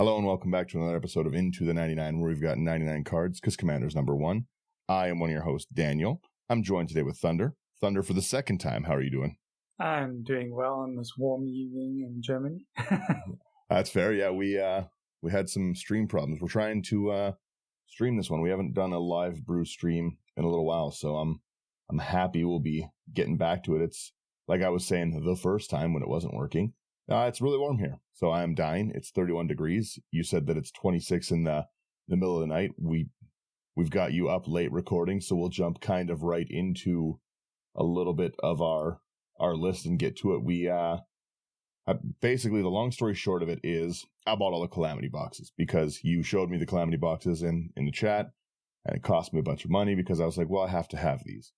Hello and welcome back to another episode of Into the 99, where we've got 99 cards, because Commander's number one. I am one of your hosts, Daniel. I'm joined today with Thunder. Thunder, for the second time, how are you doing? I'm doing well on this warm evening in Germany. That's fair. Yeah, we had some stream problems. We're trying to stream this one. We haven't done a live Brew stream in a little while, so I'm happy we'll be getting back to it. It's like I was saying the first time when it wasn't working. It's really warm here, so I am dying. It's 31 degrees. You said that it's 26 in the middle of the night. We've got you up late recording, so we'll jump kind of right into a little bit of our list and get to it. We basically, the long story short of it is I bought all the Calamity boxes because you showed me the Calamity boxes in the chat, and it cost me a bunch of money because I was like, well, I have to have these.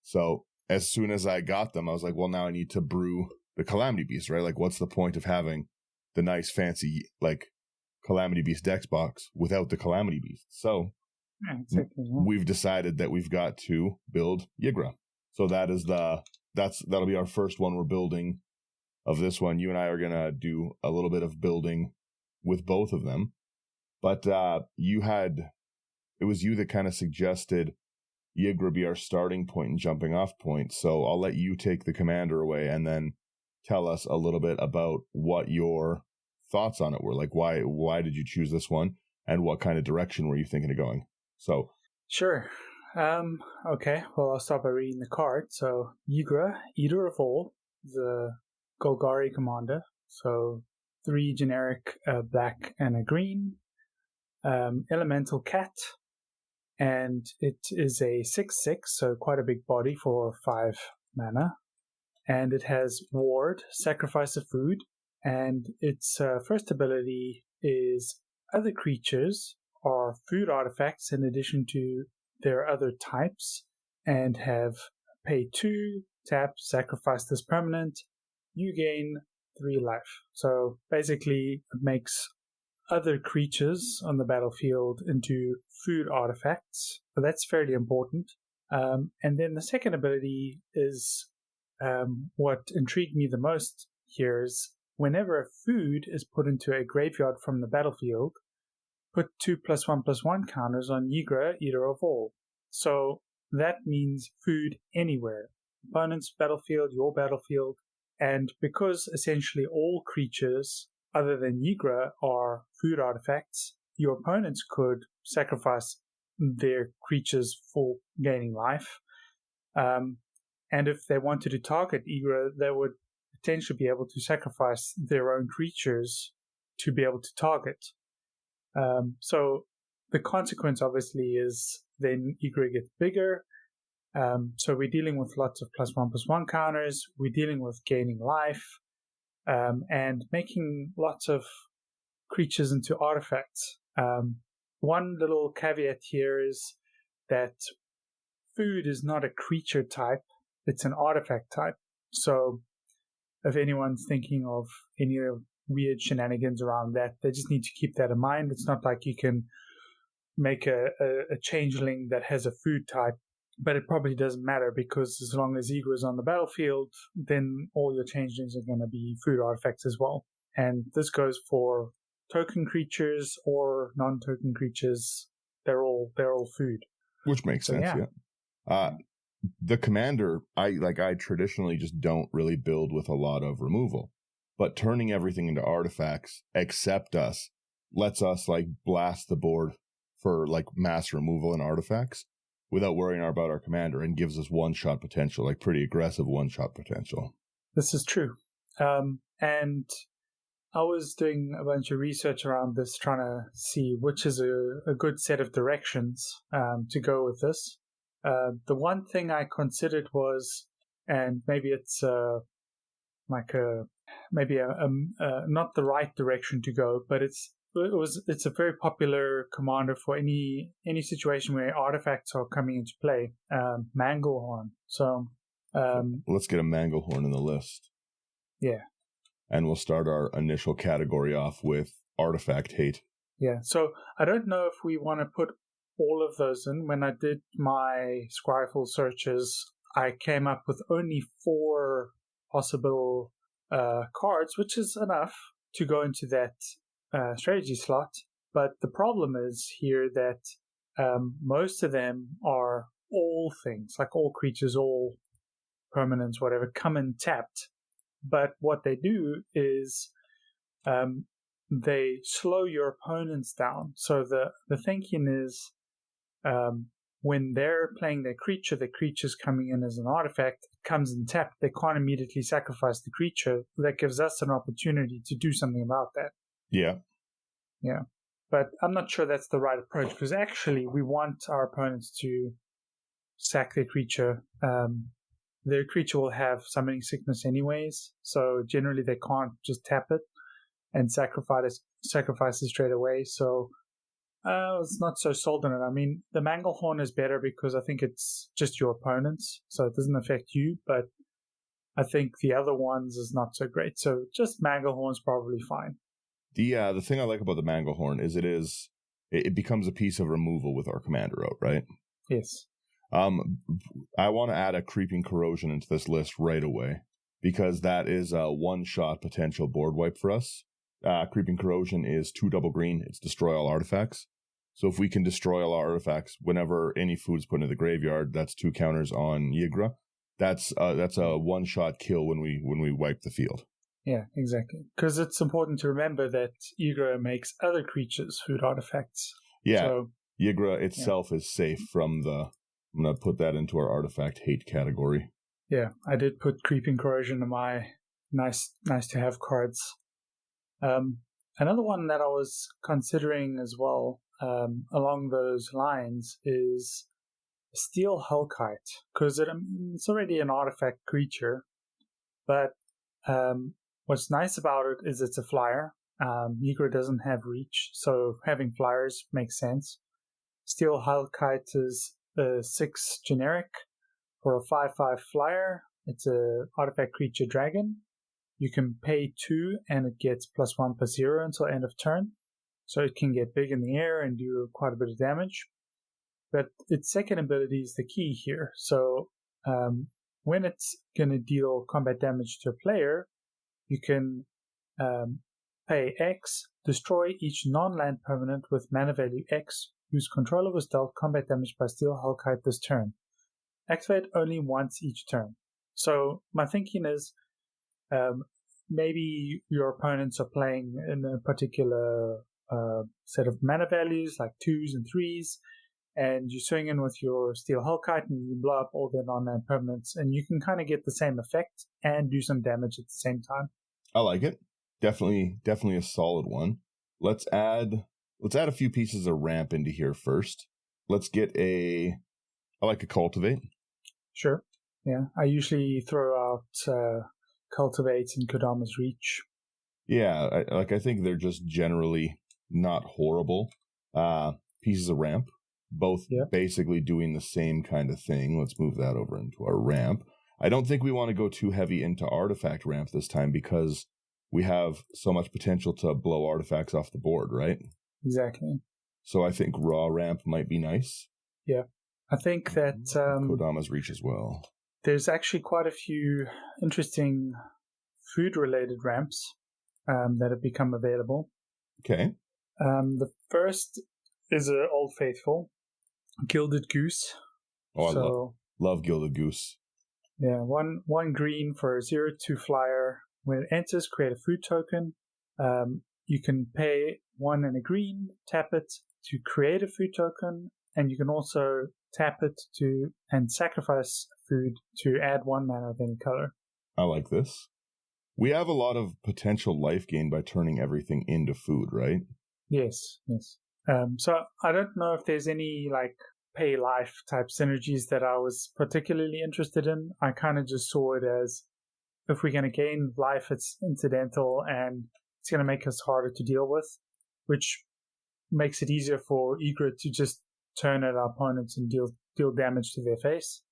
So as soon as I got them, I was like, well, now I need to brew the Calamity Beast, right? Like, what's the point of having the nice, fancy, like, Calamity Beast Dex box without the Calamity Beast? So we've decided that we've got to build Ygra. So that'll be our first one we're building of this one. You and I are going to do a little bit of building with both of them. But it was you that kind of suggested Ygra be our starting point and jumping off point. So I'll let you take the commander away and then tell us a little bit about what your thoughts on it were. Like, why did you choose this one, and what kind of direction were you thinking of going? So, sure. Okay. Well, I'll start by reading the card. So, Ygra, Eater of All, the Golgari commander. So, 3 generic, black and a green. Elemental cat, and it is a 6/6, so quite a big body for 5 mana. And it has Ward, Sacrifice of Food, and its first ability is other creatures are food artifacts in addition to their other types, and have pay 2, tap, sacrifice this permanent, you gain 3 life. So basically it makes other creatures on the battlefield into food artifacts, but that's fairly important. And then the second ability is what intrigued me the most here is whenever a food is put into a graveyard from the battlefield, put 2+1/+1 counters on Ygra, Eater of All. So that means food anywhere. Opponent's battlefield, your battlefield, and because essentially all creatures other than Ygra are food artifacts, your opponents could sacrifice their creatures for gaining life. And if they wanted to target Ygra, they would potentially be able to sacrifice their own creatures to be able to target. So the consequence, obviously, is then Ygra gets bigger. So we're dealing with lots of +1/+1 counters. We're dealing with gaining life, and making lots of creatures into artifacts. One little caveat here is that food is not a creature type. It's an artifact type. So if anyone's thinking of any weird shenanigans around that, they just need to keep that in mind. It's not like you can make a changeling that has a food type, but it probably doesn't matter because as long as Ygra is on the battlefield, then all your changelings are going to be food artifacts as well. And this goes for token creatures or non-token creatures. They're all food. Which makes sense, yeah. The commander, I traditionally just don't really build with a lot of removal, but turning everything into artifacts, except us, lets us like blast the board for like mass removal and artifacts without worrying about our commander, and gives us one-shot potential, like pretty aggressive one-shot potential. This is true. And I was doing a bunch of research around this, trying to see which is a good set of directions to go with this. The one thing I considered was, and maybe it's not the right direction to go, but it's a very popular commander for any situation where artifacts are coming into play. Manglehorn. So let's get a Manglehorn in the list. Yeah. And we'll start our initial category off with artifact hate. Yeah. So I don't know if we want to put all of those in. When I did my Scryfall searches, I came up with only 4 possible cards, which is enough to go into that strategy slot. But the problem is here that most of them are all things, like all creatures, all permanents, whatever, come in tapped. But what they do is they slow your opponents down. So the thinking is when they're playing their creature, the creature's coming in as an artifact, it comes in tapped, they can't immediately sacrifice the creature. That gives us an opportunity to do something about that. Yeah. Yeah. But I'm not sure that's the right approach, because actually we want our opponents to sack their creature. Their creature will have summoning sickness anyways, so generally they can't just tap it and sacrifice it straight away. So I was not so sold on it. I mean, the Manglehorn is better because I think it's just your opponents, so it doesn't affect you, but I think the other ones is not so great. So just Manglehorn's probably fine. The thing I like about the Manglehorn is it becomes a piece of removal with our commander out, right? Yes. I want to add a Creeping Corrosion into this list right away, because that is a one-shot potential board wipe for us. Creeping Corrosion is 2 double green. It's destroy all artifacts. So if we can destroy all our artifacts whenever any food's put into the graveyard, that's 2 counters on Ygra. That's a one-shot kill when we wipe the field. Yeah, exactly. Because it's important to remember that Ygra makes other creatures food artifacts. Yeah, so, Ygra itself is safe from the... I'm going to put that into our artifact hate category. Yeah, I did put Creeping Corrosion in my nice to have cards. Another one that I was considering as well, along those lines, is Steel Hellkite, because it's already an artifact creature, but what's nice about it is it's a flyer. Ygra doesn't have reach, so having flyers makes sense. Steel Hellkite is 6 generic for a 5/5 flyer. It's a artifact creature dragon. You can pay 2 and it gets +1/+0 until end of turn. So it can get big in the air and do quite a bit of damage. But its second ability is the key here. So when it's going to deal combat damage to a player, you can pay X, destroy each non-land permanent with mana value X, whose controller was dealt combat damage by Steel Hellkite this turn. Activate only once each turn. So my thinking is maybe your opponents are playing in a particular set of mana values, like 2s and 3s, and you swing in with your Steel Hellkite and you blow up all their non-land permanents, and you can kind of get the same effect and do some damage at the same time. I like it. Definitely a solid one. Let's add a few pieces of ramp into here first. Let's get I like a Cultivate. Sure. Yeah, I usually throw out Cultivate and Kodama's Reach. Yeah, I think they're just generally not horrible pieces of ramp. Both basically doing the same kind of thing. Let's move that over into our ramp. I don't think we want to go too heavy into artifact ramp this time, because we have so much potential to blow artifacts off the board, right? Exactly. So I think raw ramp might be nice. Yeah. I think that Kodama's Reach as well. There's actually quite a few interesting food-related ramps that have become available. Okay. The first is an Old Faithful, Gilded Goose. Oh, I love Gilded Goose. Yeah, one green for a 0/2 flyer. When it enters, create a food token. You can pay 1 and a green, tap it to create a food token, and you can also tap it and sacrifice food to add 1 mana of any color. I like this. We have a lot of potential life gain by turning everything into food, right? Yes. So I don't know if there's any like pay life type synergies that I was particularly interested in. I kind of just saw it as, if we're going to gain life, it's incidental and it's going to make us harder to deal with, which makes it easier for Ygra to just turn at our opponents and deal damage to their face.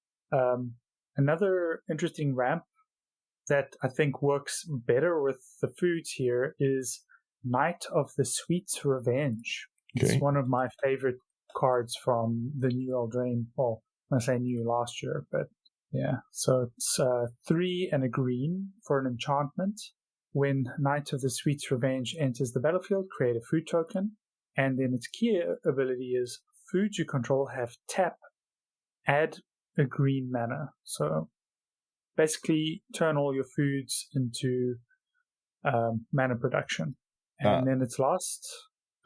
Another interesting ramp that I think works better with the foods here is Knight of the Sweet's Revenge. Okay. It's one of my favorite cards from the new Eldraine. Well, I say new last year, but yeah. So it's 3 and a green for an enchantment. when Knight of the Sweet's Revenge enters the battlefield, create a food token. And then its key ability is foods you control have tap, add a green mana. So basically turn all your foods into mana production. And then its last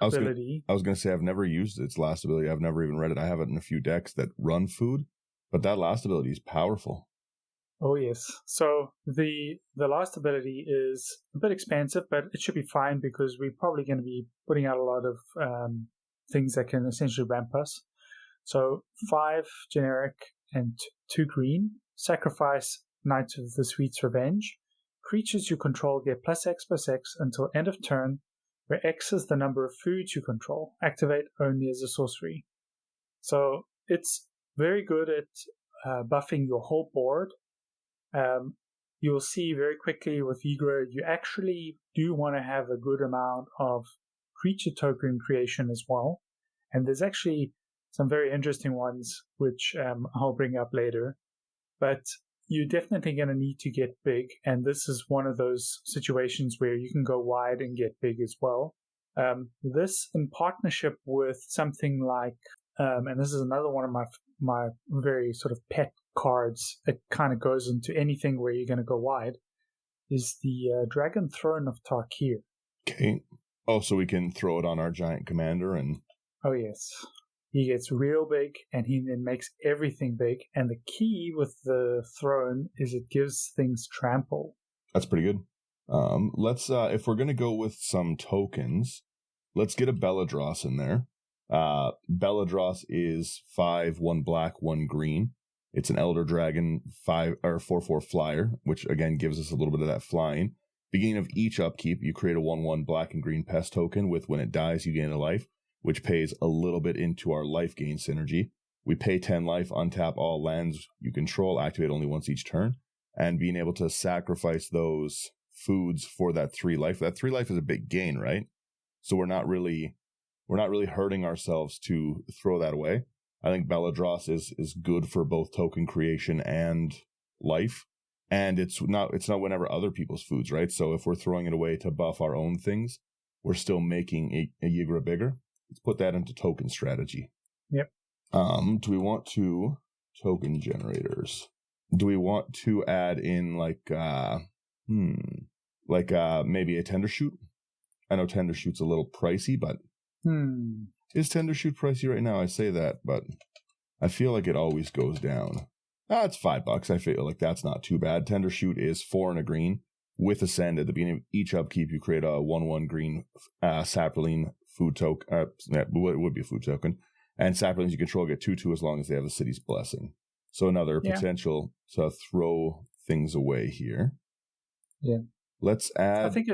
ability... I was going to say, I've never used its last ability. I've never even read it. I have it in a few decks that run food, but that last ability is powerful. Oh, yes. So the last ability is a bit expensive, but it should be fine because we're probably going to be putting out a lot of things that can essentially ramp us. So 5 generic and 2 green. Sacrifice Knight of the Sweet's Revenge. Creatures you control get +X/+X until end of turn, where X is the number of foods you control. Activate only as a sorcery. So it's very good at buffing your whole board. You'll see very quickly with Ygra, you actually do want to have a good amount of creature token creation as well. And there's actually some very interesting ones, which I'll bring up later. But you're definitely going to need to get big. And this is one of those situations where you can go wide and get big as well. This in partnership with something like, and this is another one of my very sort of pet cards, it kind of goes into anything where you're going to go wide, is the Dragon Throne of Tarkir. Okay. Oh, so we can throw it on our giant commander and... Oh, yes. He gets real big, and he then makes everything big. And the key with the throne is it gives things trample. That's pretty good. Let's, if we're going to go with some tokens, let's get a Belladross in there. Belladross is 5, 1 black, 1 green. It's an Elder Dragon 4/4 flyer, which again gives us a little bit of that flying. Beginning of each upkeep, you create a 1/1 black and green pest token with when it dies, you gain a life, which pays a little bit into our life gain synergy. We pay 10 life, untap all lands you control, activate only once each turn, and being able to sacrifice those foods for that 3 life. That 3 life is a big gain, right? So we're not really hurting ourselves to throw that away. I think Belladross is good for both token creation and life. And it's not whenever other people's foods, right? So if we're throwing it away to buff our own things, we're still making a Ygra bigger. Let's put that into token strategy. Yep. Do we want to token generators? Do we want to add in maybe a Tender Shoot? I know Tender Shoot's a little pricey, but is Tender Shoot pricey right now? I say that, but I feel like it always goes down. It's $5. I feel like that's not too bad. Tender Shoot is 4 and a green with Ascend. At the beginning of each upkeep, you create a 1/1 green sapling food token. It would be a food token. And saplings you control get 2/2 as long as they have the city's blessing. So another potential to throw things away here. Yeah. Let's add... I think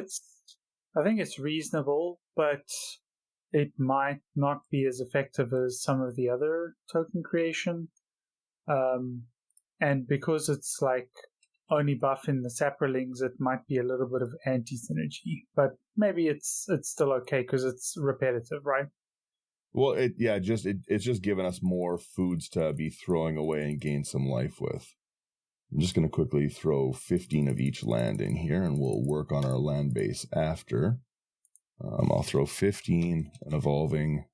it's reasonable, but it might not be as effective as some of the other token creation. And because it's like only buffing the saplings, it might be a little bit of anti-synergy. But maybe it's still okay because it's repetitive, right? Well, it's just giving us more foods to be throwing away and gain some life with. I'm just going to quickly throw 15 of each land in here, and we'll work on our land base after. I'll throw 15, an evolving,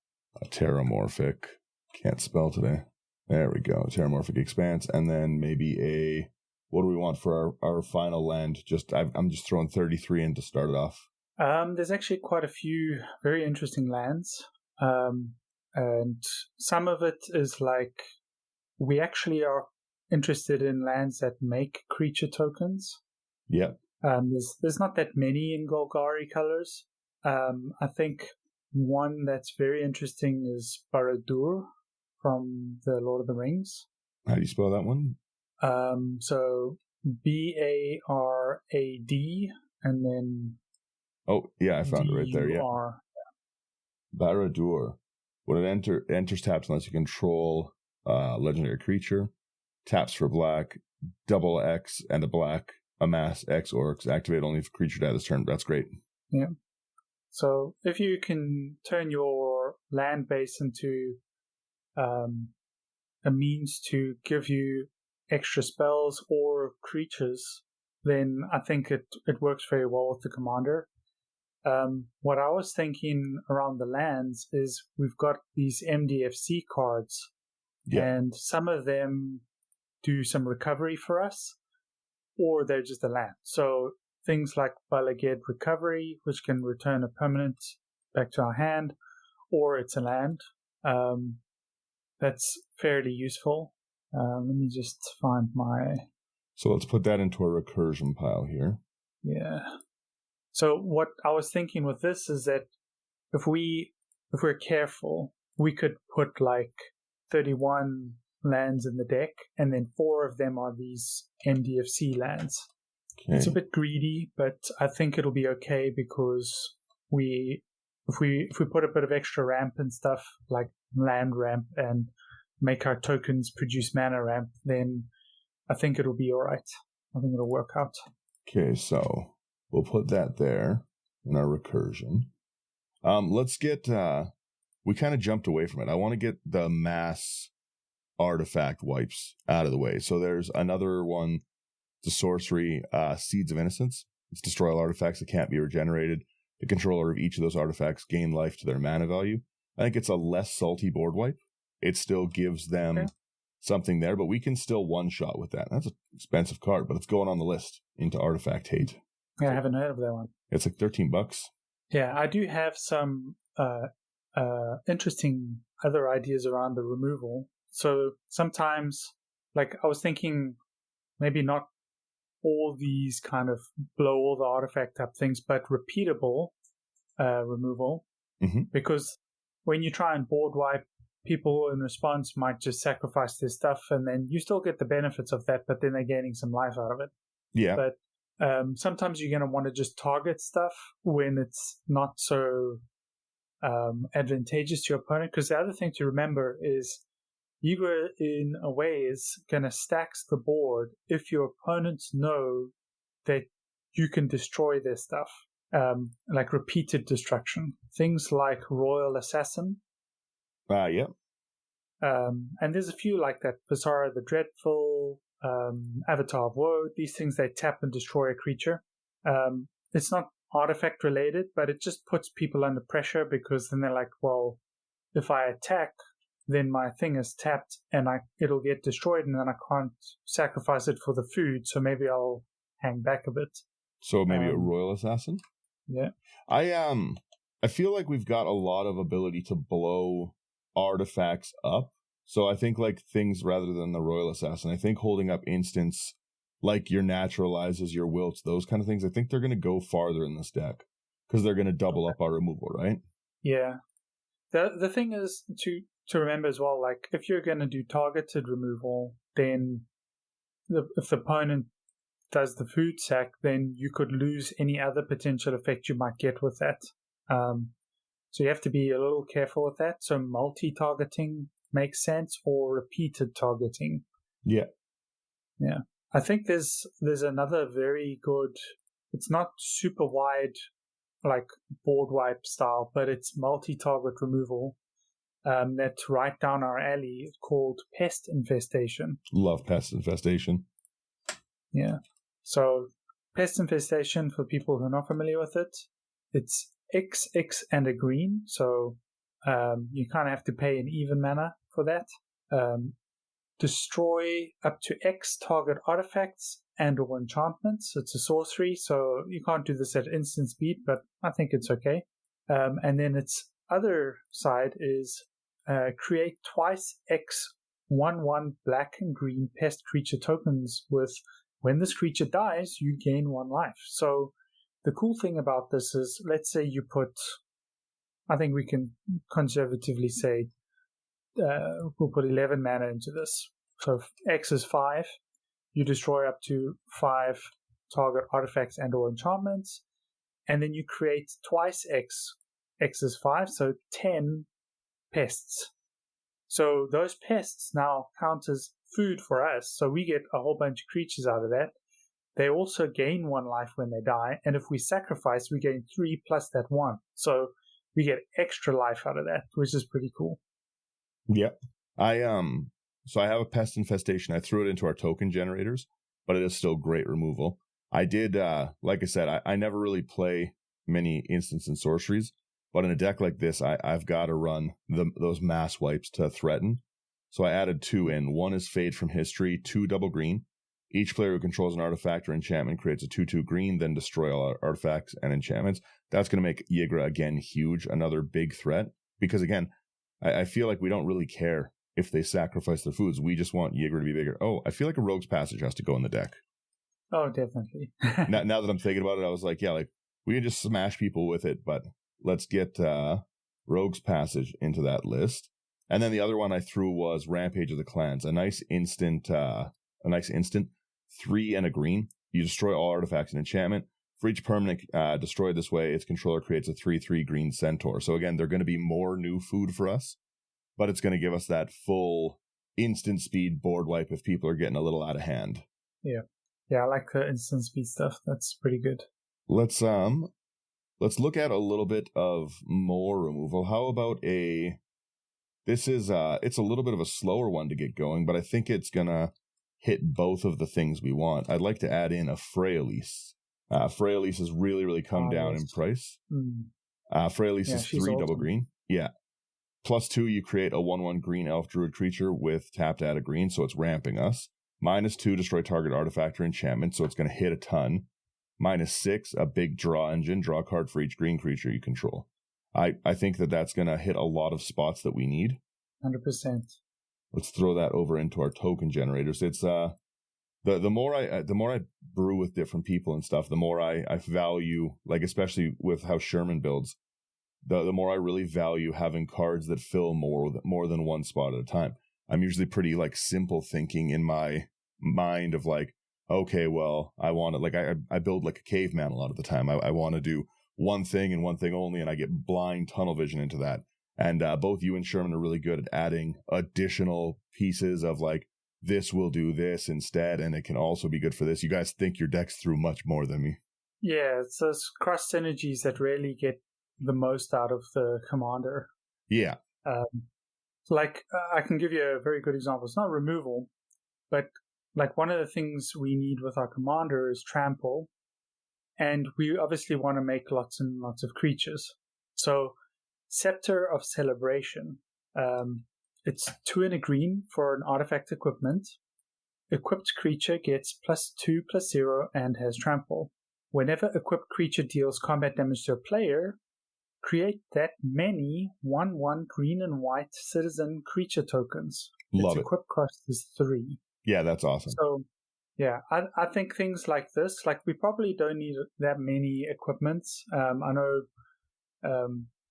a terramorphic. Can't spell today. There we go. Terramorphic Expanse, and then maybe what do we want for our final land? I'm just throwing 33 in to start it off. There's actually quite a few very interesting lands. And some of it is like, we actually are interested in lands that make creature tokens. Yep. There's not that many in Golgari colors. I think one that's very interesting is Barad-dûr from the Lord of the Rings. How do you spell that one? So Barad, and then... Oh, yeah, I found it right there, yeah. Barad-dûr. When it enters taps unless you control legendary creature, taps for black, double X and a black, amass X orcs, activate only if creature dies this turn. That's great. Yeah. So if you can turn your land base into a means to give you extra spells or creatures, then I think it works very well with the commander. What I was thinking around the lands is we've got these MDFC cards, and some of them do some recovery for us, or they're just a land. So things like Balaged Recovery, which can return a permanent back to our hand, or it's a land. That's fairly useful. Let me just find my... So let's put that into a recursion pile here. Yeah. So what I was thinking with this is that if we're careful, we could put like 31 lands in the deck, and then 4 of them are these MDFC lands. Okay. It's a bit greedy, but I think it'll be okay because if we put a bit of extra ramp and stuff like land ramp and make our tokens produce mana ramp, then I think it'll be all right. I think it'll work out. Okay, so we'll put that there in our recursion. Let's get... we kind of jumped away from it. I want to get the mass artifact wipes out of the way. So there's another one, the sorcery, Seeds of Innocence. It's destroy all artifacts that can't be regenerated. The controller of each of those artifacts gain life to their mana value. I think it's a less salty board wipe. It still gives them something there, but we can still one-shot with that. That's an expensive card, but it's going on the list into Artifact Hate. Yeah, I haven't heard of that one. It's like $13. Yeah, I do have some interesting other ideas around the removal. So sometimes, like I was thinking, maybe not all these kind of blow all the artifact up things, but repeatable removal. Mm-hmm. Because when you try and board wipe, people in response might just sacrifice their stuff, and then you still get the benefits of that, but then they're gaining some life out of it. Yeah. But sometimes you're going to want to just target stuff when it's not so advantageous to your opponent. Because the other thing to remember is Ygra, in a way, is going to stack the board if your opponents know that you can destroy their stuff, like repeated destruction. Things like Royal Assassin. Yeah. And there's a few like that. Visara the Dreadful, Avatar of Woe. These things, they tap and destroy a creature. It's not artifact related, but it just puts people under pressure because then they're like, well, if I attack, then my thing is tapped and it'll get destroyed, and then I can't sacrifice it for the food, so maybe I'll hang back a bit. So maybe a Royal Assassin? Yeah. I feel like we've got a lot of ability to blow artifacts up. So I think like things rather than the Royal Assassin, I think holding up instants like your naturalizes, your wilts, those kind of things, I think they're going to go farther in this deck because they're going to double up our removal, right? Yeah. The thing is to remember as well, like if you're going to do targeted removal, then if the opponent does the food sack, then you could lose any other potential effect you might get with that. So you have to be a little careful with that. So multi-targeting makes sense, or repeated targeting. Yeah. Yeah. I think there's another very good, it's not super wide like board wipe style, but it's multi-target removal. That's right down our alley, called Pest Infestation. Love Pest Infestation. Yeah. So Pest Infestation, for people who are not familiar with it, it's X and a green. So you kind of have to pay an even mana for that. Destroy up to X target artifacts and or enchantments. It's a sorcery, so you can't do this at instant speed, but I think it's okay. And then its other side is create twice X 1/1 black and green pest creature tokens with, when this creature dies, you gain 1 life. So the cool thing about this is, let's say you put, I think we can conservatively say, we'll put 11 mana into this. So if X is 5, you destroy up to 5 target artifacts and or enchantments, and then you create twice X. X is 5, so 10 pests. So those pests now count as food for us, so we get a whole bunch of creatures out of that. They also gain 1 life when they die, and if we sacrifice, we gain 3 plus that 1. So we get extra life out of that, which is pretty cool. Yep. So I have a Pest Infestation. I threw it into our token generators, but it is still great removal. I did, like I said, I never really play many instants and sorceries, but in a deck like this, I've got to run those mass wipes to threaten. So I added 2 in. One is Fade from History, 2 double green. Each player who controls an artifact or enchantment creates a 2/2 green, then destroy all artifacts and enchantments. That's going to make Ygra again huge, another big threat. Because again, I feel like we don't really care if they sacrifice their foods. We just want Ygra to be bigger. Oh, I feel like a Rogue's Passage has to go in the deck. Oh, definitely. now that I'm thinking about it, I was like, yeah, like we can just smash people with it, but let's get Rogue's Passage into that list. And then the other one I threw was Rampage of the Clans, a nice instant, 3 and a green. You destroy all artifacts and enchantment. For each permanent destroyed this way, its controller creates a 3/3 green centaur. So again, they're going to be more new food for us, but it's going to give us that full instant speed board wipe if people are getting a little out of hand. Yeah. Yeah, I like the instant speed stuff. That's pretty good. Let's look at a little bit of more removal. How about this is it's a little bit of a slower one to get going, but I think it's gonna hit both of the things we want. I'd like to add in a Freyalise. Freyalise has really come down in price. Freyalise is 3 awesome. Double green. Yeah. +2, you create a 1/1 green elf druid creature with tap to add a green, so it's ramping us. -2, destroy target artifact or enchantment, so it's going to hit a ton. -6, a big draw engine, draw a card for each green creature you control. I think that's going to hit a lot of spots that we need. 100%. Let's throw that over into our token generators. It's the more I brew with different people and stuff, the more I value, like especially with how Sherman builds, the more I really value having cards that fill more than one spot at a time. I'm usually pretty like simple thinking in my mind of like, okay, well, I want to, like, I build like a caveman a lot of the time. I want to do one thing and one thing only, and I get blind tunnel vision into that. And both you and Sherman are really good at adding additional pieces of like, this will do this instead, and it can also be good for this. You guys think your decks through much more than me. Yeah, it's those cross synergies that really get the most out of the commander. Yeah. I can give you a very good example. It's not removal, but like one of the things we need with our commander is trample, and we obviously want to make lots and lots of creatures. So Scepter of Celebration, it's 2 and a green for an artifact equipment. Equipped creature gets +2/+0 and has trample. Whenever equipped creature deals combat damage to a player, create that many 1/1 green and white citizen creature tokens. Love its equip cost is 3. Yeah, that's awesome. So, yeah, I think things like this, like we probably don't need that many equipments. I know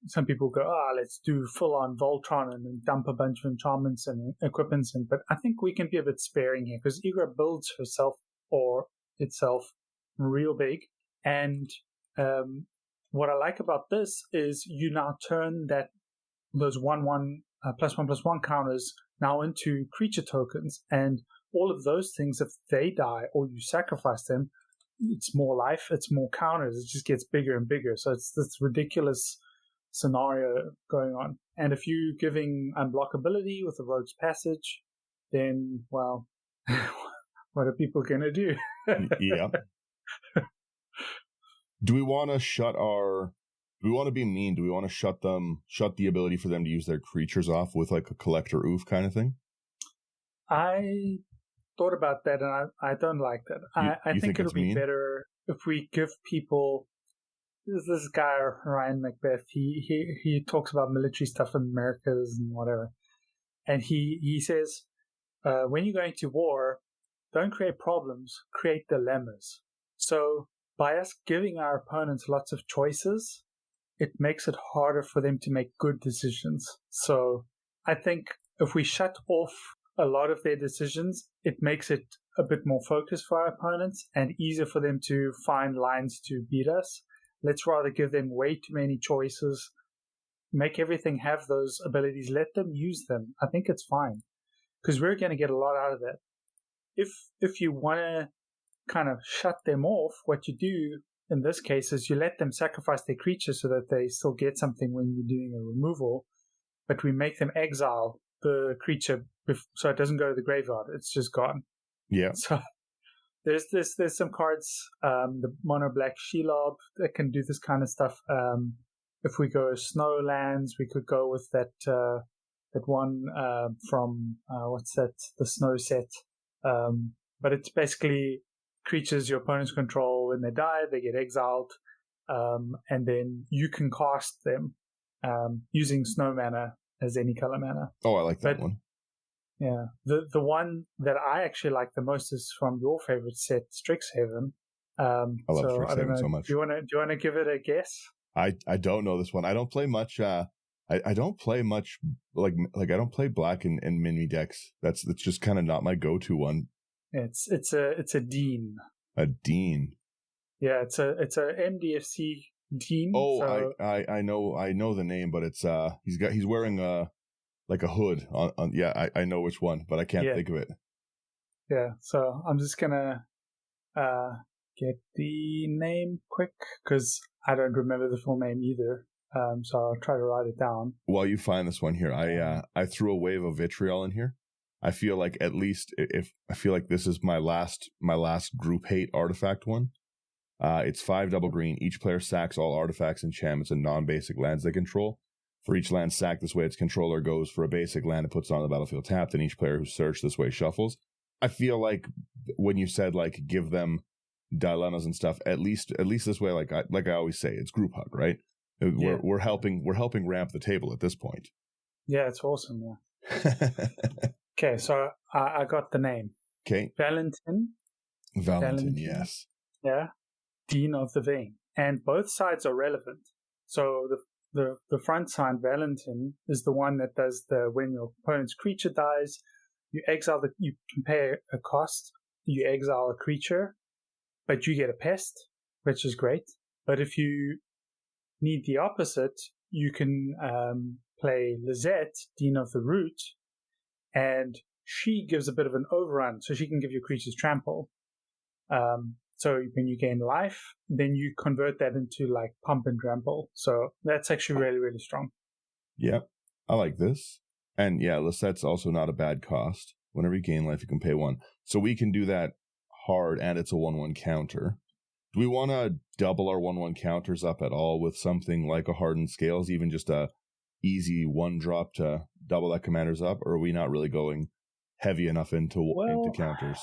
some people go, let's do full-on Voltron and then dump a bunch of enchantments and equipments in. But I think we can be a bit sparing here because Ygra builds herself or itself real big. And what I like about this is you now turn those 1/1 +1/+1 counters now into creature tokens, and all of those things, if they die or you sacrifice them, it's more life, it's more counters, it just gets bigger and bigger. So it's this ridiculous scenario going on. And if you're giving unblockability with the Rogue's Passage, then, well, what are people going to do? Yeah. Do we want to be mean? Do we want to shut the ability for them to use their creatures off with like a collector oof kind of thing? I thought about that, and I don't like that. I think it'll be better if we give people. There's this guy, Ryan Macbeth. He talks about military stuff in Americas and whatever. And he says, when you're going to war, don't create problems, create dilemmas. So by us giving our opponents lots of choices, it makes it harder for them to make good decisions. So I think if we shut off a lot of their decisions, it makes it a bit more focused for our opponents and easier for them to find lines to beat us. Let's rather give them way too many choices, make everything have those abilities, let them use them. I think it's fine because we're going to get a lot out of that. If you want to kind of shut them off, what you do in this case is you let them sacrifice their creatures so that they still get something when you're doing a removal, but we make them exile the creature so it doesn't go to the graveyard. It's just gone. Yeah. there's some cards, the mono black Shelob that can do this kind of stuff. If we go Snowlands, we could go with that one from what's that? The Snow set. But it's basically creatures your opponents control. When they die, they get exiled, and then you can cast them using Snow mana as any color mana. Oh, I like that one. Yeah, the one that I actually like the most is from your favorite set, Strixhaven. I love Strixhaven so much. Do you want to give it a guess? I don't know this one. I don't play much. I don't play much like I don't play black in mini decks. That's just kind of not my go-to one. It's a Dean. A Dean. Yeah, it's a MDFC Dean. Oh, so... I know the name, but it's he's wearing a hood on. Yeah, I know which one, but I can't think of it. Yeah, so I'm just gonna get the name quick because I don't remember the full name either. So I'll try to write it down. While you find this one here, I threw a wave of vitriol in here. I feel like at least this is my last group hate artifact one. It's 5 double green. Each player sacks all artifacts, enchantments, and non-basic lands they control. For each land sacked this way, its controller goes for a basic land and puts it on the battlefield tapped, and each player who searched this way shuffles. I feel like when you said give them dilemmas and stuff, at least this way, like I always say, it's group hug, right? Yeah. We're helping ramp the table at this point. Yeah, it's awesome. Yeah. Okay, so I got the name. Okay. Valentin, yes. Yeah. Dean of the Vein. And both sides are relevant. So the front side, Valentin, is the one that does when your opponent's creature dies, you can pay a cost, you exile a creature, but you get a pest, which is great. But if you need the opposite, you can play Lizette, Dean of the Root, and she gives a bit of an overrun, so she can give your creatures trample. So when you gain life, then you convert that into pump and trample. So that's actually really, really strong. Yeah, I like this. And yeah, Lisette's also not a bad cost. Whenever you gain life, you can pay 1. So we can do that hard, and it's a 1/1 counter. Do we want to double our 1/1 counters up at all with something like a Hardened Scales, even just a easy 1-drop to double that commander's up, or are we not really going heavy enough into counters?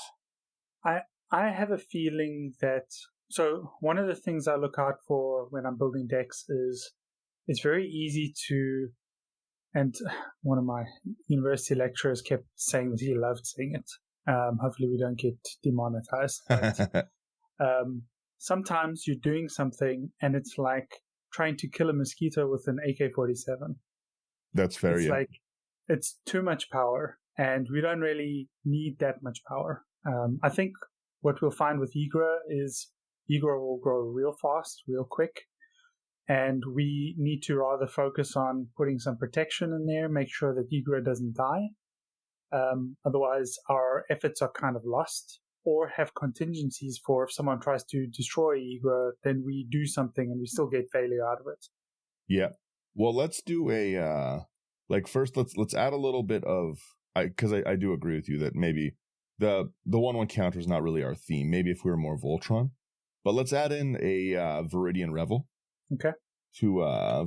I have a feeling that, so one of the things I look out for when I'm building decks is it's very easy to, and one of my university lecturers kept saying that he loved saying it. Hopefully we don't get demonetized. But, sometimes you're doing something and it's like trying to kill a mosquito with an AK-47. That's fair, yeah. It's too much power, and we don't really need that much power. I think what we'll find with Ygra is Ygra will grow real fast, real quick, and we need to rather focus on putting some protection in there, make sure that Ygra doesn't die. Otherwise, our efforts are kind of lost, or have contingencies for if someone tries to destroy Ygra, then we do something and we still get failure out of it. Yeah. Well, let's do a first. Let's add a little bit of because I do agree with you that maybe the 1/1 counter is not really our theme. Maybe if we were more Voltron, but let's add in a Viridian Revel. Okay. To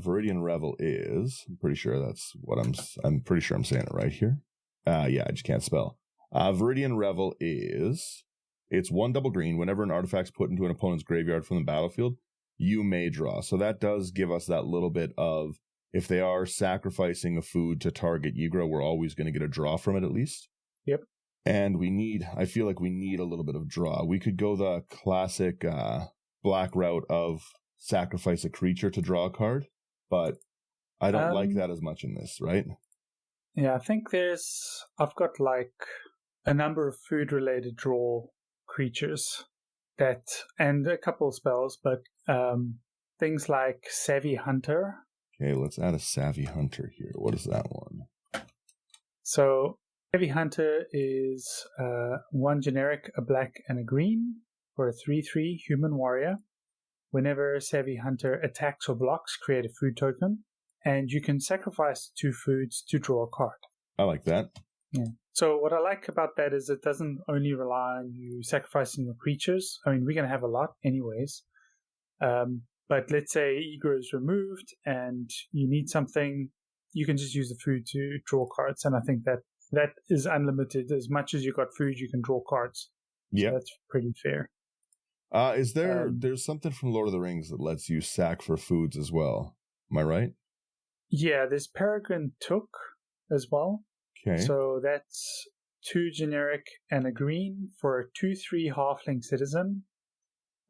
Viridian Revel is, I'm pretty sure that's what I'm pretty sure I'm saying it right here. Yeah, I just can't spell. Viridian Revel it's 1 double green. Whenever an artifact's put into an opponent's graveyard from the battlefield, you may draw. So that does give us that little bit of, if they are sacrificing a food to target Ygra, we're always going to get a draw from it at least. Yep. And I feel like we need a little bit of draw. We could go the classic black route of sacrifice a creature to draw a card, but I don't like that as much in this, right? Yeah, I think I've got a number of food-related draw creatures and a couple of spells, but things like Savvy Hunter. Okay, let's add a Savvy Hunter here. What is that one? So Savvy Hunter is 1 generic, a black, and a green for a 3/3 human warrior. Whenever Savvy Hunter attacks or blocks, create a food token, and you can sacrifice 2 foods to draw a card. I like that. Yeah. So what I like about that is it doesn't only rely on you sacrificing your creatures. I mean, we're going to have a lot anyways. But let's say Ygra is removed and you need something, you can just use the food to draw cards. And I think that is unlimited. As much as you got food, you can draw cards. Yeah. So that's pretty fair. There's something from Lord of the Rings that lets you sack for foods as well. Am I right? Yeah, there's Peregrine Took as well. Okay. So that's 2 generic and a green for a 2/3 halfling citizen.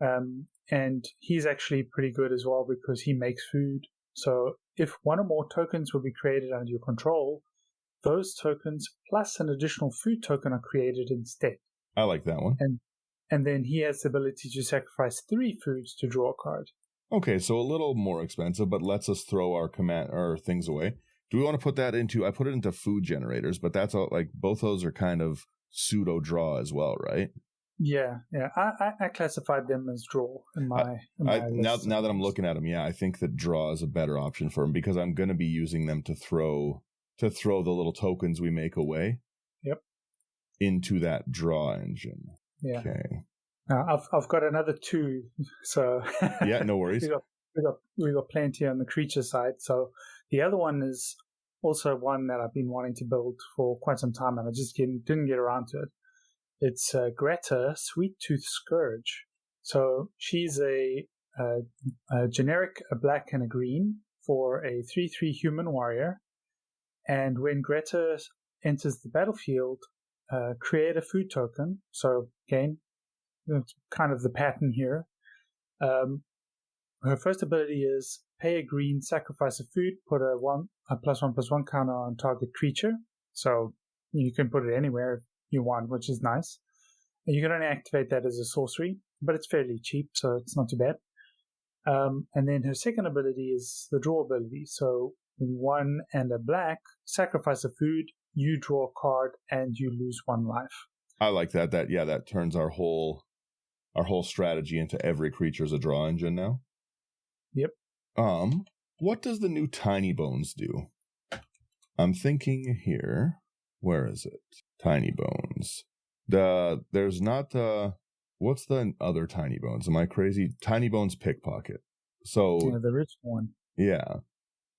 And he's actually pretty good as well because he makes food. So if one or more tokens will be created under your control, those tokens plus an additional food token are created instead. I like that one. And then he has the ability to sacrifice 3 foods to draw a card. Okay, so a little more expensive, but lets us throw our things away. Do we want to put that into? I put it into food generators, but that's all. Like both those are kind of pseudo draw as well, right? Yeah. I classified them as draw in my now that I'm looking at them, yeah, I think that draw is a better option for them because I'm going to be using them to throw the little tokens we make away. Yep. Into that draw engine. Yeah. Okay. I've got another 2, so yeah, no worries. we got plenty on the creature side. So the other one is also one that I've been wanting to build for quite some time, and I just didn't get around to it. It's Greta, Sweet Tooth Scourge. So she's a generic, a black and a green for a 3/3 human warrior. And when Greta enters the battlefield, create a food token. So again, that's kind of the pattern here. Her first ability is pay a green, sacrifice a food, put a +1/+1 counter on target creature. So you can put it anywhere you want, which is nice. And you can only activate that as a sorcery, but it's fairly cheap, so it's not too bad. And then her second ability is the draw ability. So 1 and a black, sacrifice a food, you draw a card, and you lose 1 life. I like that. That turns our whole strategy into every creature as a draw engine now. Yep. What does the new Tiny Bones do? I'm thinking here. Where is it? Tiny Bones. There's not what's the other Tiny Bones? Am I crazy? Tiny Bones Pickpocket. So yeah, the rich one. Yeah.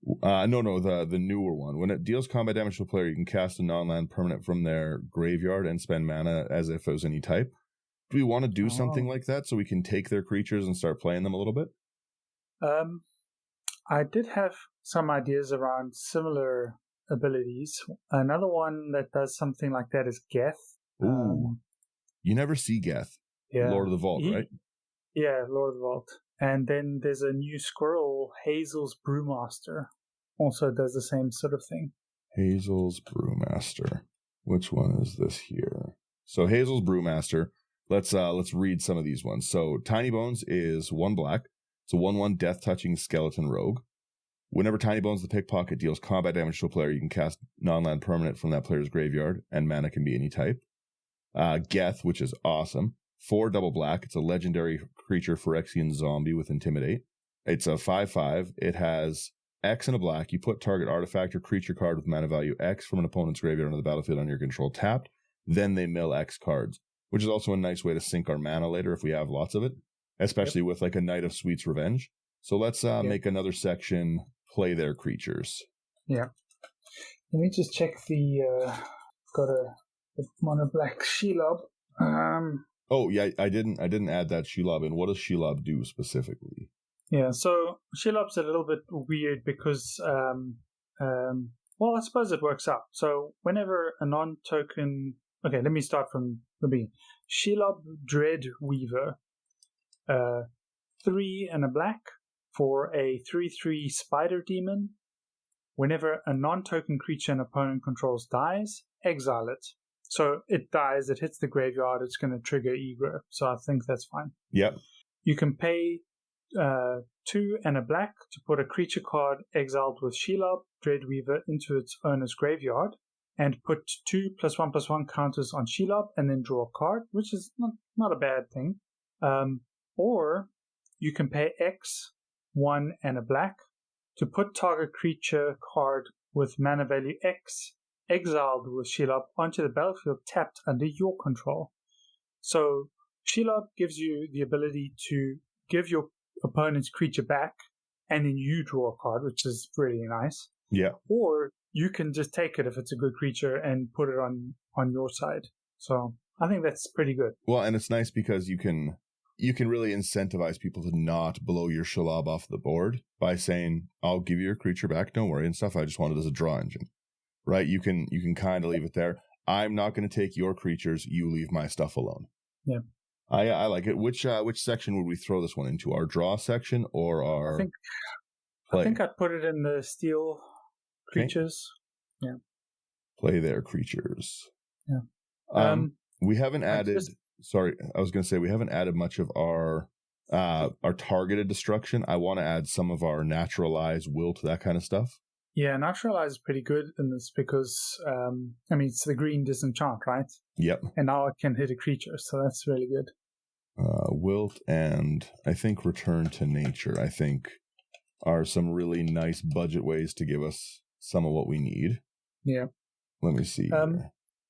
No, the newer one. When it deals combat damage to a player, you can cast a non-land permanent from their graveyard and spend mana as if it was any type. Do we want to do something like that so we can take their creatures and start playing them a little bit? I did have some ideas around similar abilities. Another one that does something like that is Geth. Ooh. You never see Geth. Yeah. Lord of the Vault, right? Yeah, Lord of the Vault. And then there's a new squirrel, Hazel's Brewmaster. Also does the same sort of thing. Hazel's Brewmaster. Which one is this here? So Hazel's Brewmaster. Let's read some of these ones. So Tiny Bones is 1 black. It's a 1/1 death touching skeleton rogue. Whenever Tiny Bones the Pickpocket deals combat damage to a player, you can cast non-land permanent from that player's graveyard, and mana can be any type. Geth, which is awesome. 4 double black. It's a legendary creature Phyrexian zombie with Intimidate. It's a 5/5. It has X and a black. You put target artifact or creature card with mana value X from an opponent's graveyard onto the battlefield on your control tapped. Then they mill X cards, which is also a nice way to sink our mana later if we have lots of it, especially with like a Knight of Sweet's Revenge. So let's make another section, play their creatures. Yeah. Let me just check got a mono black Shelob. Oh yeah, I didn't add that Shelob in. What does Shelob do specifically? Yeah, so Shelob's a little bit weird because well, I suppose it works out. So whenever a non-token, okay, let me start from the beginning. Shelob Dreadweaver, 3 and a black for a 3/3 spider demon. Whenever a non-token creature an opponent controls dies, exile it. So it dies, it hits the graveyard, it's going to trigger Ygra. So I think that's fine. Yep. You can pay 2 and a black to put a creature card exiled with Shelob Dreadweaver into its owner's graveyard, and put 2 +1/+1 counters on Shelob and then draw a card, which is not a bad thing. Or you can pay X, 1 and a black, to put target creature card with mana value X exiled with Shelob onto the battlefield tapped under your control. So Shelob gives you the ability to give your opponent's creature back, and then you draw a card, which is really nice. Yeah. Or you can just take it if it's a good creature and put it on your side. So I think that's pretty good. Well, and it's nice because you can really incentivize people to not blow your Shelob off the board by saying, I'll give you your creature back, don't worry, and stuff. I just want it as a draw engine. Right? You can kind of leave it there. I'm not going to take your creatures, you leave my stuff alone. Yeah. I like it. Which section would we throw this one into? Our draw section or our I think I'd put it in the steel creatures. Okay. Yeah. Play their creatures. Yeah. We haven't added we haven't added much of our targeted destruction. I want to add some of our naturalized wilt, that kind of stuff. Yeah, naturalize is pretty good in this because it's the green disenchant, right? Yep. And now it can hit a creature, so that's really good. Wilt and I think return to nature, I think, are some really nice budget ways to give us some of what we need. Yeah. Let me see.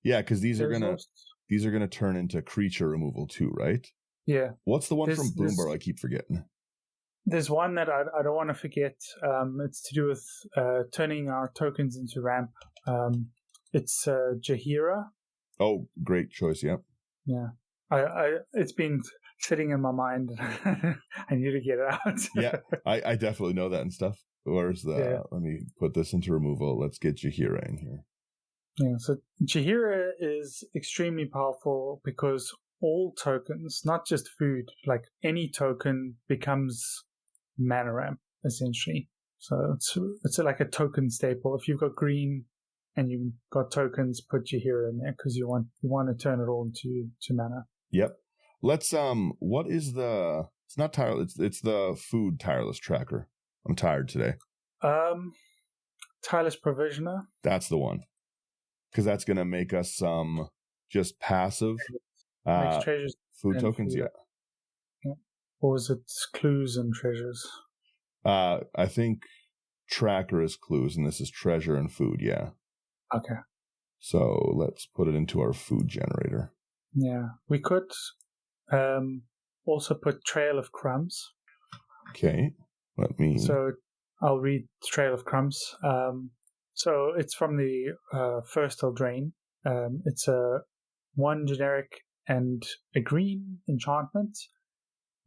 Yeah, because these are gonna turn into creature removal too, right? Yeah. What's the one from Bloomberg? I keep forgetting. There's one that I don't want to forget. It's to do with turning our tokens into ramp. It's Ygra. Oh, great choice. Yep. Yeah. It's been sitting in my mind. I need to get it out. Yeah, I definitely know that and stuff. Where's the? Yeah. Let me put this into removal. Let's get Ygra in here. Yeah. So Ygra is extremely powerful because all tokens, not just food, like any token becomes mana ramp essentially. So it's like a token staple. If you've got green and you've got tokens, put Ygra in there because you want to turn it all into mana. Yep. Let's what is the? It's not tireless. It's the food tireless tracker. I'm tired today. Tireless provisioner. That's the one. Because that's gonna make us just passive. Makes treasures. Food tokens. Food. Yeah. Or was it clues and treasures? I think tracker is clues, and this is treasure and food. Yeah. Okay. So let's put it into our food generator. Yeah, we could also put Trail of Crumbs. Okay, let me. So I'll read Trail of Crumbs. So it's from the First Eldraine. It's a 1 generic and a green enchantment.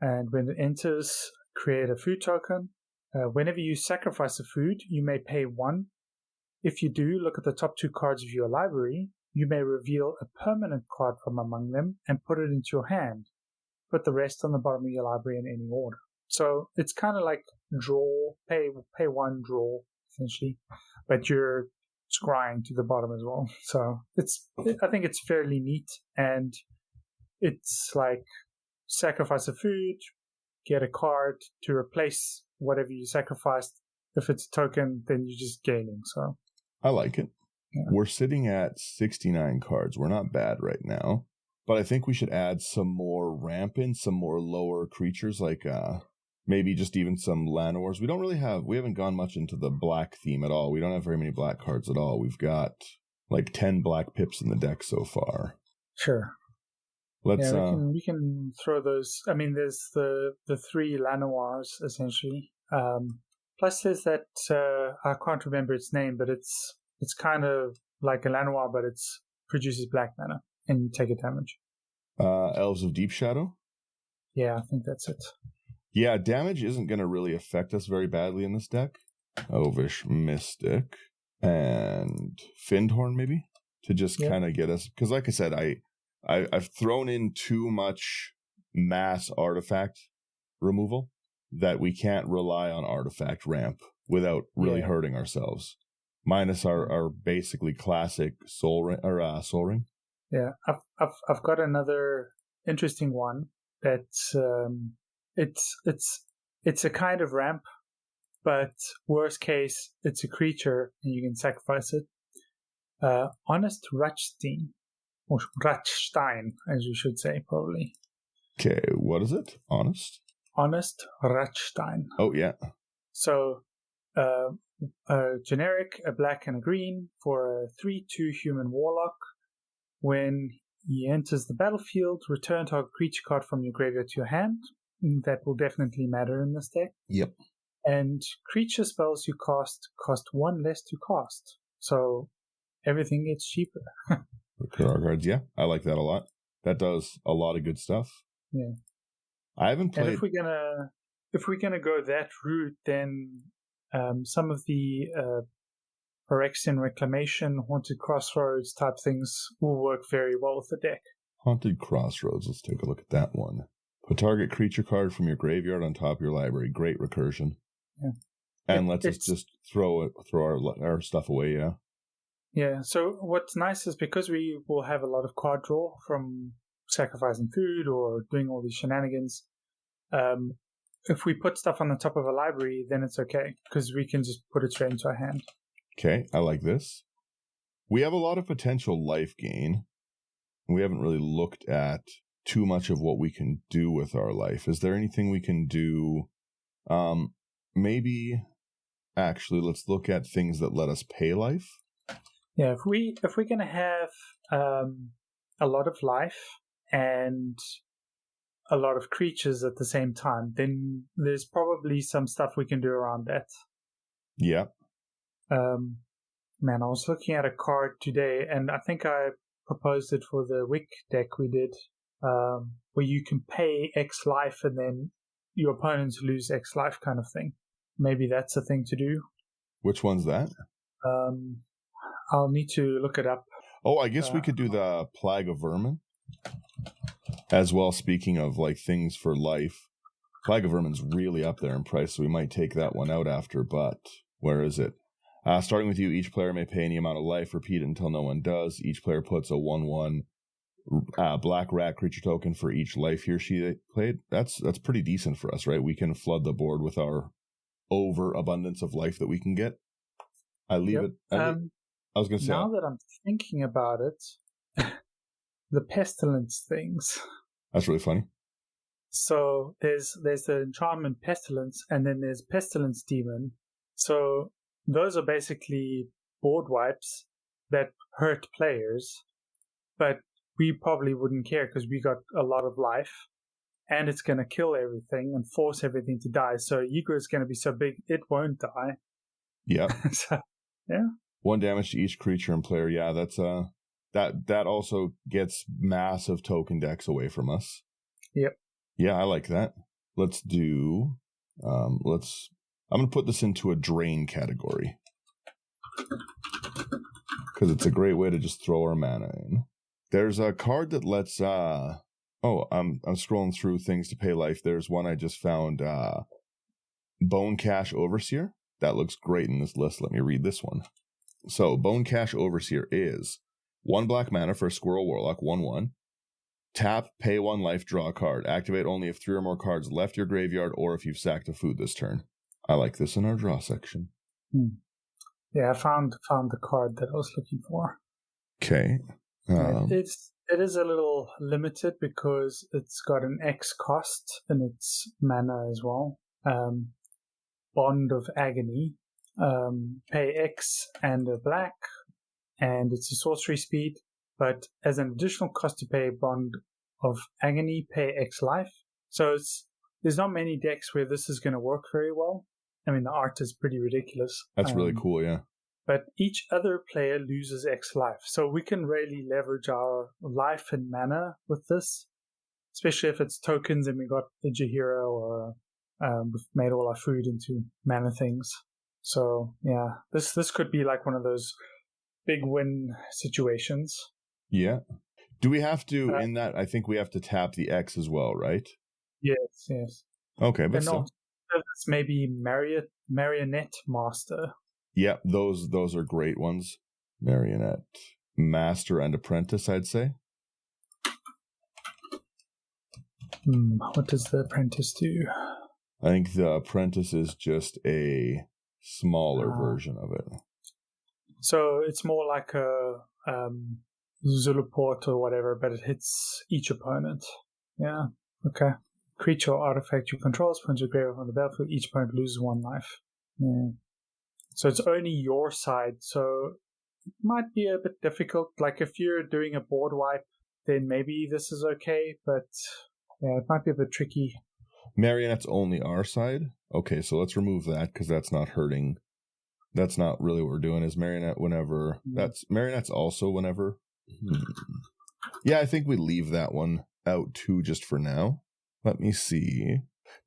And when it enters, create a food token. Whenever you sacrifice a food, you may pay 1. If you do, look at the top 2 cards of your library. You may reveal a permanent card from among them and put it into your hand. Put the rest on the bottom of your library in any order. So it's kind of like draw, pay 1, draw, essentially. But you're scrying to the bottom as well. So I think it's fairly neat. And it's like sacrifice a food, get a card to replace whatever you sacrificed. If it's a token, then you're just gaining. So I like it. Yeah. We're sitting at 69 cards. We're not bad right now. But I think we should add some more rampant, some more lower creatures, like maybe just even some Llanowars. We haven't gone much into the black theme at all. We don't have very many black cards at all. We've got like 10 black pips in the deck so far. Sure. Let's we can throw those. I mean, there's the 3 Llanowars, essentially. Plus there's that, I can't remember its name, but it's kind of like a Llanowar, but it produces black mana, and you take a damage. Elves of Deep Shadow? Yeah, I think that's it. Yeah, damage isn't going to really affect us very badly in this deck. Ovish Mystic and Findhorn, maybe, to just kind of get us. Because like I said, I've thrown in too much mass artifact removal that we can't rely on artifact ramp without really hurting ourselves. Minus our basically classic Soul Ring. Yeah, I've got another interesting one that's it's a kind of ramp, but worst case it's a creature and you can sacrifice it. Honest Rachstein, or Rachstein, as you should say, probably. Okay, what is it? Honest Rachstein. Oh yeah. So a generic, a black, and a green for a 3/2 human warlock. When he enters the battlefield, return target creature card from your graveyard to your hand. That will definitely matter in this deck. Yep. And creature spells you cast cost 1 less to cast. So everything gets cheaper. Cards, yeah. I like that a lot. That does a lot of good stuff. Yeah. I haven't played... And if we're gonna go that route, then some of the Phyrexian Reclamation, Haunted Crossroads type things will work very well with the deck. Haunted Crossroads, let's take a look at that one. Put target creature card from your graveyard on top of your library. Great recursion. Yeah. And lets us just throw our stuff away, yeah. Yeah, so what's nice is because we will have a lot of card draw from sacrificing food or doing all these shenanigans, if we put stuff on the top of a library, then it's okay, because we can just put it straight into our hand. Okay, I like this. We have a lot of potential life gain. We haven't really looked at too much of what we can do with our life. Is there anything we can do? Maybe, actually, let's look at things that let us pay life. Yeah, if we're gonna have a lot of life and a lot of creatures at the same time, then there's probably some stuff we can do around that. Yeah. Man, I was looking at a card today, and I think I proposed it for the Wick deck we did, where you can pay X life and then your opponents lose X life kind of thing. Maybe that's a thing to do. Which one's that? I'll need to look it up. Oh, I guess we could do the Plague of Vermin as well. Speaking of like things for life, Plague of Vermin's really up there in price, so we might take that one out after, but where is it? Starting with you, each player may pay any amount of life. Repeat it until no one does. Each player puts a 1/1 black rat creature token for each life he or she played. That's pretty decent for us, right? We can flood the board with our overabundance of life that we can get. I leave it. I was going to say. Now that I'm thinking about it, the pestilence things. That's really funny. So there's the enchantment pestilence, and then there's pestilence demon. So those are basically board wipes that hurt players, but we probably wouldn't care because we got a lot of life, and it's going to kill everything and force everything to die. So Ygra is going to be so big it won't die. Yeah. So, yeah. 1 damage to each creature and player. Yeah, that's that also gets massive token decks away from us. Yep. Yeah, I like that. Let's do. I'm going to put this into a drain category because it's a great way to just throw our mana in. There's a card that lets. I'm scrolling through things to pay life. There's one I just found. Bone Cache Overseer. That looks great in this list. Let me read this one. So, Bone Cache Overseer is 1 black mana for a Squirrel Warlock, 1/1. Tap, pay 1 life, draw a card. Activate only if 3 or more cards left your graveyard or if you've sacked a food this turn. I like this in our draw section. Yeah, I found the card that I was looking for. Okay. It is a little limited because it's got an X cost in its mana as well. Bond of Agony. Pay X and a black, and it's a sorcery speed, but as an additional cost to pay Bond of Agony, pay X life. So there's not many decks where this is going to work very well. I mean, the art is pretty ridiculous. That's really cool, yeah. But each other player loses X life, so we can really leverage our life and mana with this, especially if it's tokens and we got the Jahira or we've made all our food into mana things. So yeah, this could be like one of those big win situations. Yeah. Do we have to, in that, I think we have to tap the X as well, right? Yes. Okay, but still. It's maybe Marionette Master. Yeah, those are great ones. Marionette Master and Apprentice, I'd say. What does the Apprentice do? I think the Apprentice is just a smaller version of it. So it's more like a Zulaport or whatever, but it hits each opponent. Yeah, okay. Creature or artifact you control spawns your graveyard on the battlefield. Each opponent loses 1 life. Yeah. So it's only your side. So it might be a bit difficult. Like if you're doing a board wipe, then maybe this is okay. But yeah, it might be a bit tricky. Marionette's only our side? Okay, so let's remove that because that's not hurting. That's not really what we're doing. Is Marionette whenever... Marionette's also whenever... Yeah, I think we leave that one out too just for now. Let me see.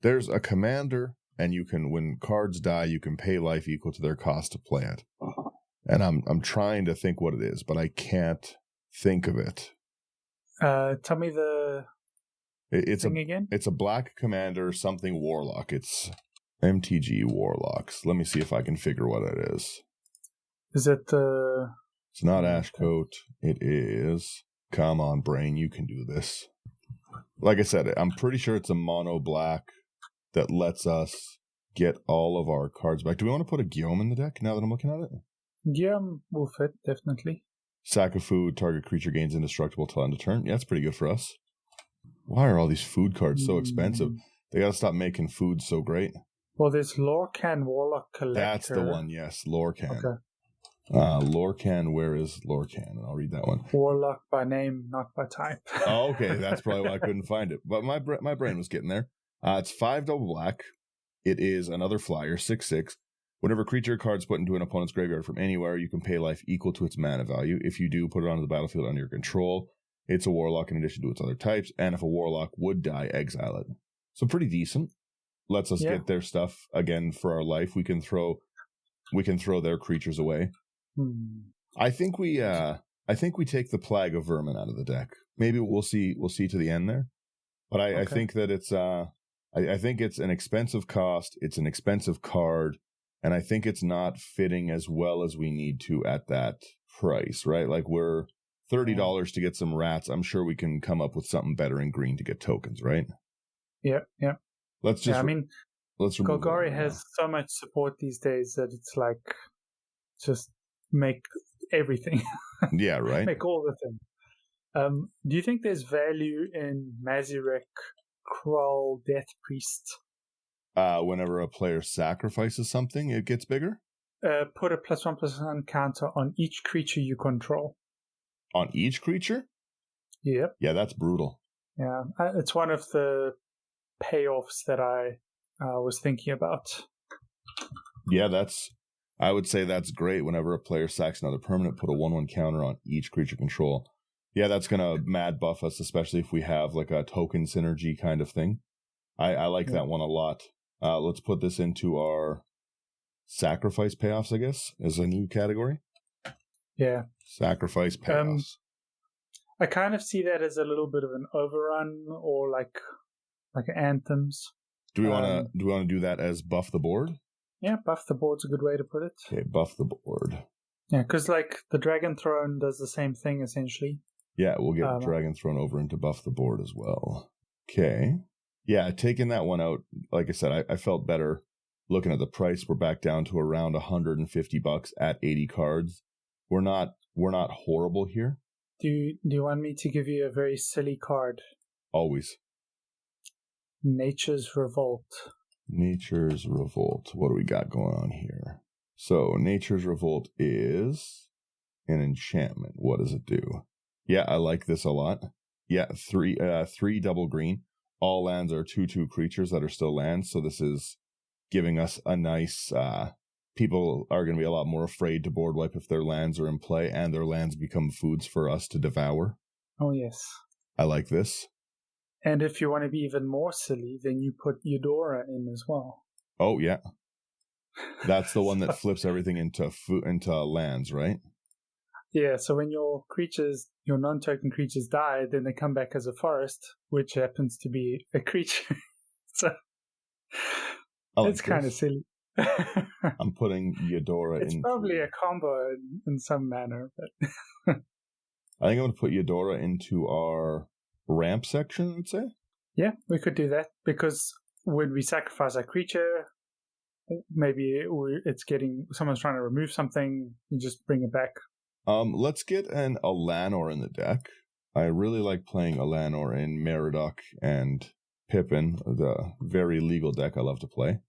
There's a commander, and you can, when cards die, you can pay life equal to their cost to play it. And I'm trying to think what it is, but I can't think of it. Tell me the thing again. It's a black commander, something warlock. It's MTG warlocks. Let me see if I can figure what it is. Is it the... It's not Ashcoat. It is... Come on, brain, you can do this. Like I said, I'm pretty sure it's a mono black that lets us get all of our cards back. Do we want to put a Guillaume in the deck now that I'm looking at it? Guillaume will fit, definitely. Sack of food, target creature gains indestructible till end of turn. Yeah, that's pretty good for us. Why are all these food cards so expensive? They gotta stop making food so great. Well, there's Lorcan Warlock Collector. That's the one, yes, Lorcan. Okay. Lorcan, where is Lorcan? And I'll read that one. Warlock by name, not by type. Oh, okay, that's probably why I couldn't find it. But my brain was getting there. It's 5 double black. It is another flyer, 6/6. Whenever creature card's put into an opponent's graveyard from anywhere, you can pay life equal to its mana value. If you do, put it onto the battlefield under your control. It's a warlock in addition to its other types, and if a warlock would die, exile it. So pretty decent. Lets us get their stuff again for our life. We can throw their creatures away. I think we take the Plague of Vermin out of the deck. Maybe we'll see to the end there. But I think that it's I think it's an expensive cost, it's an expensive card, and I think it's not fitting as well as we need to at that price, right? Like we're $30 to get some rats. I'm sure we can come up with something better in green to get tokens, right? Yeah. Let's remove Golgari has so much support these days that it's like just make everything. Yeah, right. Make all the things. Do you think there's value in Mazirek Krull Death Priest? Whenever a player sacrifices something, it gets bigger? Put a +1/+1 counter on each creature you control. On each creature? Yep. Yeah, that's brutal. Yeah, it's one of the payoffs that I was thinking about. Yeah, I would say that's great. Whenever a player sacks another permanent, put a 1/1 counter on each creature control. Yeah, that's going to mad buff us, especially if we have like a token synergy kind of thing. I like that one a lot. Let's put this into our sacrifice payoffs, I guess, as a new category. Yeah. Sacrifice payoffs. I kind of see that as a little bit of an overrun or like anthems. Do we want to do that as buff the board? Yeah, buff the board's a good way to put it. Okay, buff the board. Yeah, because like the Dragon Throne does the same thing essentially. Yeah, we'll get Dragon Throne over into buff the board as well. Okay. Yeah, taking that one out, like I said, I felt better looking at the price. We're back down to around $150 at 80 cards. We're not horrible here. Do you want me to give you a very silly card? Always. Nature's Revolt. Nature's Revolt. What do we got going on here? So, Nature's Revolt is an enchantment. What does it do? Yeah, I like this a lot. Yeah, three double green. All lands are 2/2 creatures that are still lands, so this is giving us a nice... people are going to be a lot more afraid to board wipe if their lands are in play, and their lands become foods for us to devour. Oh, yes. I like this. And if you want to be even more silly, then you put Eudora in as well. Oh, yeah. That's the one that flips everything into lands, right? Yeah, so when your non-token creatures die, then they come back as a forest, which happens to be a creature. So it's kind of silly. I'm putting Eudora in. It's probably a combo in some manner, but I think I'm going to put Eudora into our ramp section, I'd say. Yeah, we could do that, because when we sacrifice a creature, maybe someone's trying to remove something, you just bring it back. Let's get an Alanor in the deck. I really like playing Alanor in Meridoc and Pippin, the very legal deck I love to play.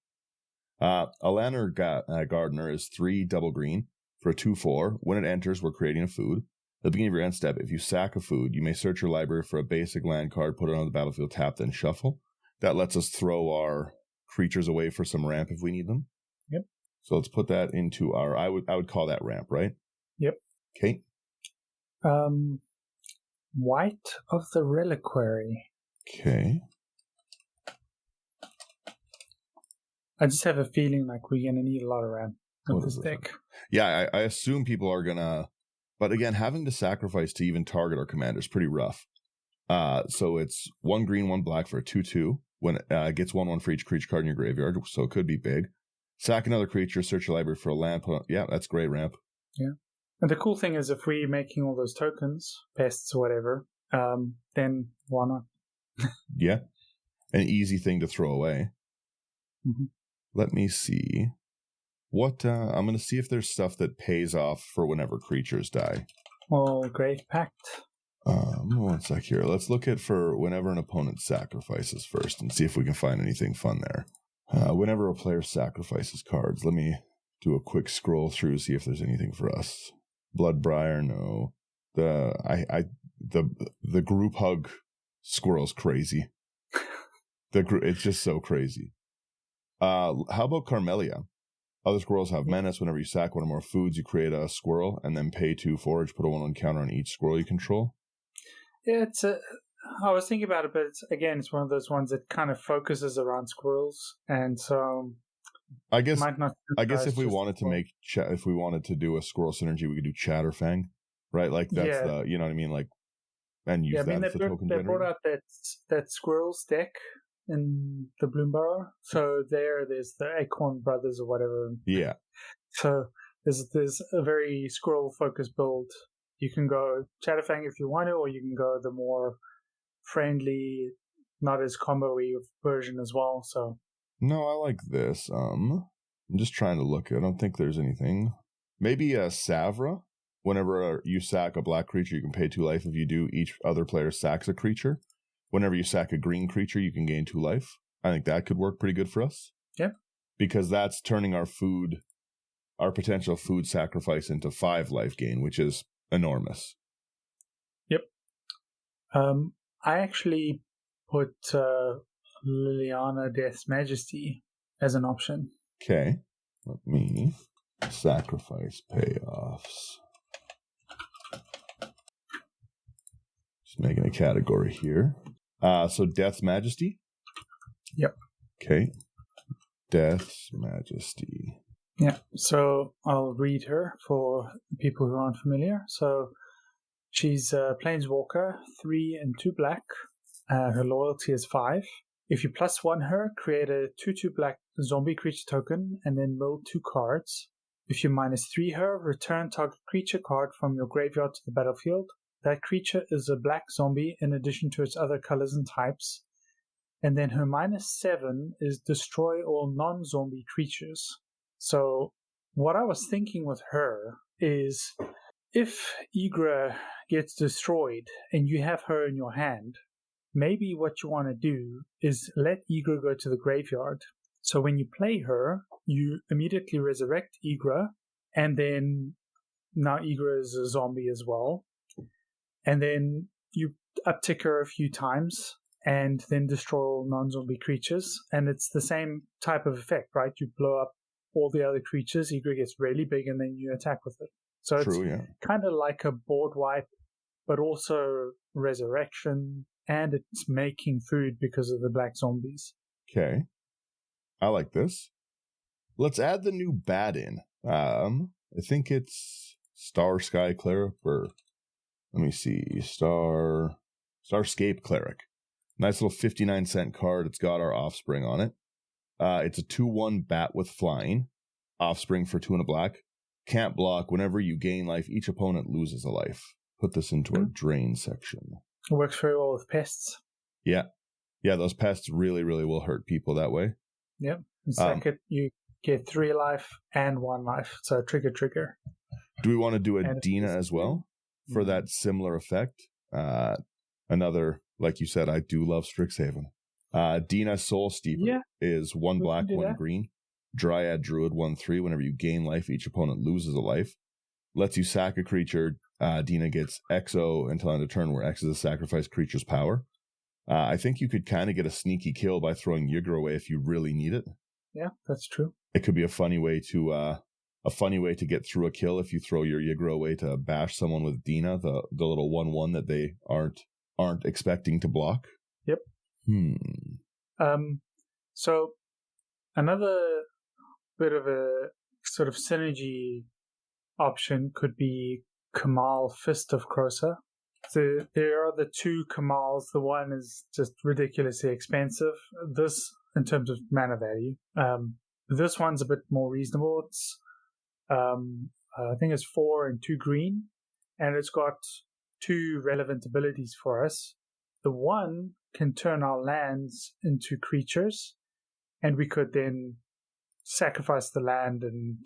A Lanner Gardener is 3 double green for a 2/4. When it enters, we're creating a food. At the beginning of your end step, if you sack a food, you may search your library for a basic land card, put it on the battlefield, tap, then shuffle. That lets us throw our creatures away for some ramp if we need them. Yep. So let's put that into our, I would call that ramp, right? Yep. Okay. White of the Reliquary. Okay. I just have a feeling like we're going to need a lot of ramp with this deck. Yeah, I assume people are going to, but again, having to sacrifice to even target our commander is pretty rough. So it's 1 green, 1 black for a 2/2. When it gets 1/1 for each creature card in your graveyard, so it could be big. Sack another creature, search your library for a land. Yeah, that's great, ramp. Yeah. And the cool thing is if we're making all those tokens, pests or whatever, then why not? Yeah. An easy thing to throw away. Mm-hmm. Let me see. What I'm going to see if there's stuff that pays off for whenever creatures die. Well, Great Pact. 1 sec here. Let's look at for whenever an opponent sacrifices first and see if we can find anything fun there. Whenever a player sacrifices cards, let me do a quick scroll through, see if there's anything for us. Bloodbriar, no. The group hug squirrel's crazy. It's just so crazy. How about Carmelia? Other squirrels have menace. Whenever you sack one or more foods, you create a squirrel and then pay 2 forage, put a 1/1 counter on each squirrel you control. Yeah, I was thinking about it, but it's one of those ones that kind of focuses around squirrels, and so I guess if we wanted to if we wanted to do a squirrel synergy, we could do Chatterfang, right? Like that's the, you know what I mean, like, and use that as the token generator. They brought out that squirrels deck in the Bloomburrow, so there's the Acorn Brothers or whatever. Yeah. So there's a very squirrel focused build. You can go Chatterfang if you want to, or you can go the more friendly, not as combo-y version as well. So no, I like this. I'm just trying to look. I don't think there's anything. Maybe a Savra. Whenever you sack a black creature, you can pay 2 life. If you do, each other player sacks a creature. Whenever you sack a green creature, you can gain 2 life. I think that could work pretty good for us. Yeah. Because that's turning our potential food sacrifice into 5 life gain, which is enormous. Yep. I actually put Liliana Death's Majesty as an option. Okay. Let me sacrifice payoffs. Just making a category here. So Death's Majesty? Yep. Okay. Death's Majesty. Yeah, so I'll read her for people who aren't familiar. So she's a Planeswalker, 3 and 2 black. Her loyalty is 5. If you +1 her, create a 2/2 black zombie creature token and then mill 2 cards. If you -3 her, return target creature card from your graveyard to the battlefield. That creature is a black zombie in addition to its other colors and types. And then her -7 is destroy all non-zombie creatures. So what I was thinking with her is if Ygra gets destroyed and you have her in your hand, maybe what you want to do is let Ygra go to the graveyard. So when you play her, you immediately resurrect Ygra, and then now Ygra is a zombie as well. And then you uptick her a few times and then destroy all non-zombie creatures. And it's the same type of effect, right? You blow up all the other creatures, Ygra gets really big, and then you attack with it. So it's kind of like a board wipe, but also resurrection, and it's making food because of the black zombies. Okay. I like this. Let's add the new bat in. I think it's Star Sky Cleric, or let me see, Starscape Cleric. Nice little 59-cent card. It's got our Offspring on it. It's a 2/1 bat with flying. Offspring for 2 and a black. Can't block. Whenever you gain life, each opponent loses a life. Put this into our drain section. It works very well with pests. Yeah. Yeah, those pests really, really will hurt people that way. Yep. You get 3 life and 1 life. So trigger. Do we want to do a Dina as well for that similar effect? Another, like you said, I do love Strixhaven. Dina Soul Steeper is 1 black, 1 green. Dryad Druid 1/3. Whenever you gain life, each opponent loses a life. Lets you sack a creature. Dina gets XO until end of turn, where X is a sacrificed creature's power. I think you could kind of get a sneaky kill by throwing Ygra away if you really need it. Yeah, that's true. It could be a funny way to get through a kill if you throw your Ygra away to bash someone with Dina, the little 1/1 that they aren't expecting to block. Yep. So another bit of a sort of synergy option could be Kamal Fist of Krosa. So there are the two Kamals. The one is just ridiculously expensive. This, in terms of mana value, this one's a bit more reasonable. It's I think it's 4 and 2 green, and it's got 2 relevant abilities for us. The one can turn our lands into creatures, and we could then sacrifice the land and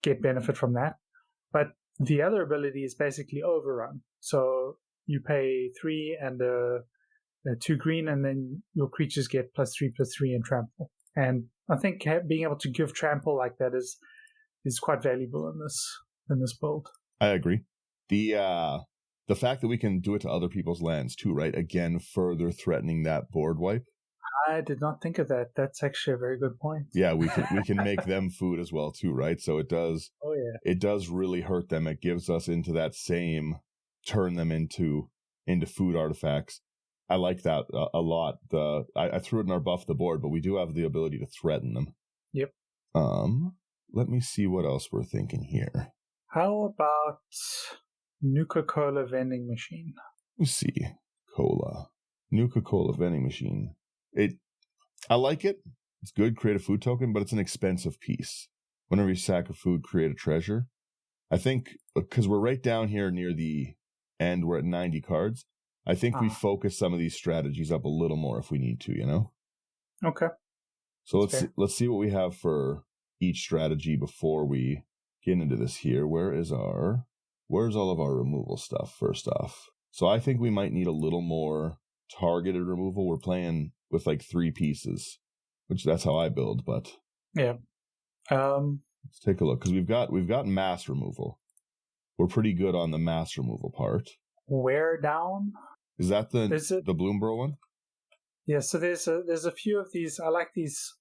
get benefit from that. But the other ability is basically overrun. So you pay 3 and 2 green, and then your creatures get +3/+3 and trample. And I think being able to give trample like that is quite valuable in this build. I agree. The fact that we can do it to other people's lands too, right? Again, further threatening that board wipe. I did not think of that. That's actually a very good point. Yeah, we can make them food as well too, right? So it does. Oh yeah. It does really hurt them. It gives us into that same turn them into food artifacts. I like that a lot. I threw it in our buff the board, but we do have the ability to threaten them. Yep. Let me see what else we're thinking here. How about Nuka-Cola vending machine? Let me see. Nuka-Cola vending machine. I like it. It's good. Create a food token, but it's an expensive piece. Whenever you sack a food, create a treasure. I think because we're right down here near the end, we're at 90 cards. I think we focus some of these strategies up a little more if we need to, you know? Okay. So let's see what we have for each strategy before we get into this here. Where's all of our removal stuff first off? So I think we might need a little more targeted removal. We're playing with like 3 pieces, which that's how I build, but yeah. Let's take a look, because we've got mass removal. We're pretty good on the mass removal part. Wear down? Is that the Bloomborough one? Yeah, so there's a few of these. I like these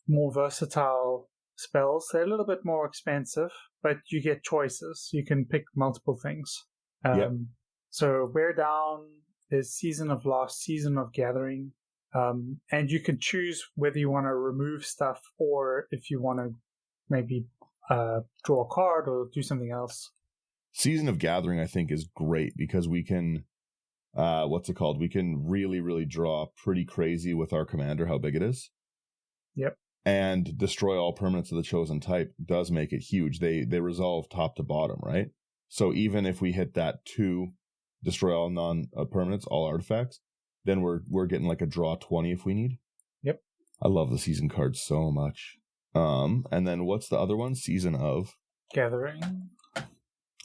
more versatile spells. They're a little bit more expensive, but you get choices. You can pick multiple things. Yep. So Wear Down, there's Season of Lost, Season of Gathering, and you can choose whether you want to remove stuff or if you want to maybe draw a card or do something else. Season of Gathering, I think, is great because we can, we can really, really draw pretty crazy with our commander, how big it is. Yep. And destroy all permanents of the chosen type does make it huge. They resolve top to bottom, right? So even if we hit that 2, destroy all non-permanents, all artifacts, then we're getting like a draw 20 if we need. Yep. I love the season cards so much. And then what's the other one? Season of Gathering.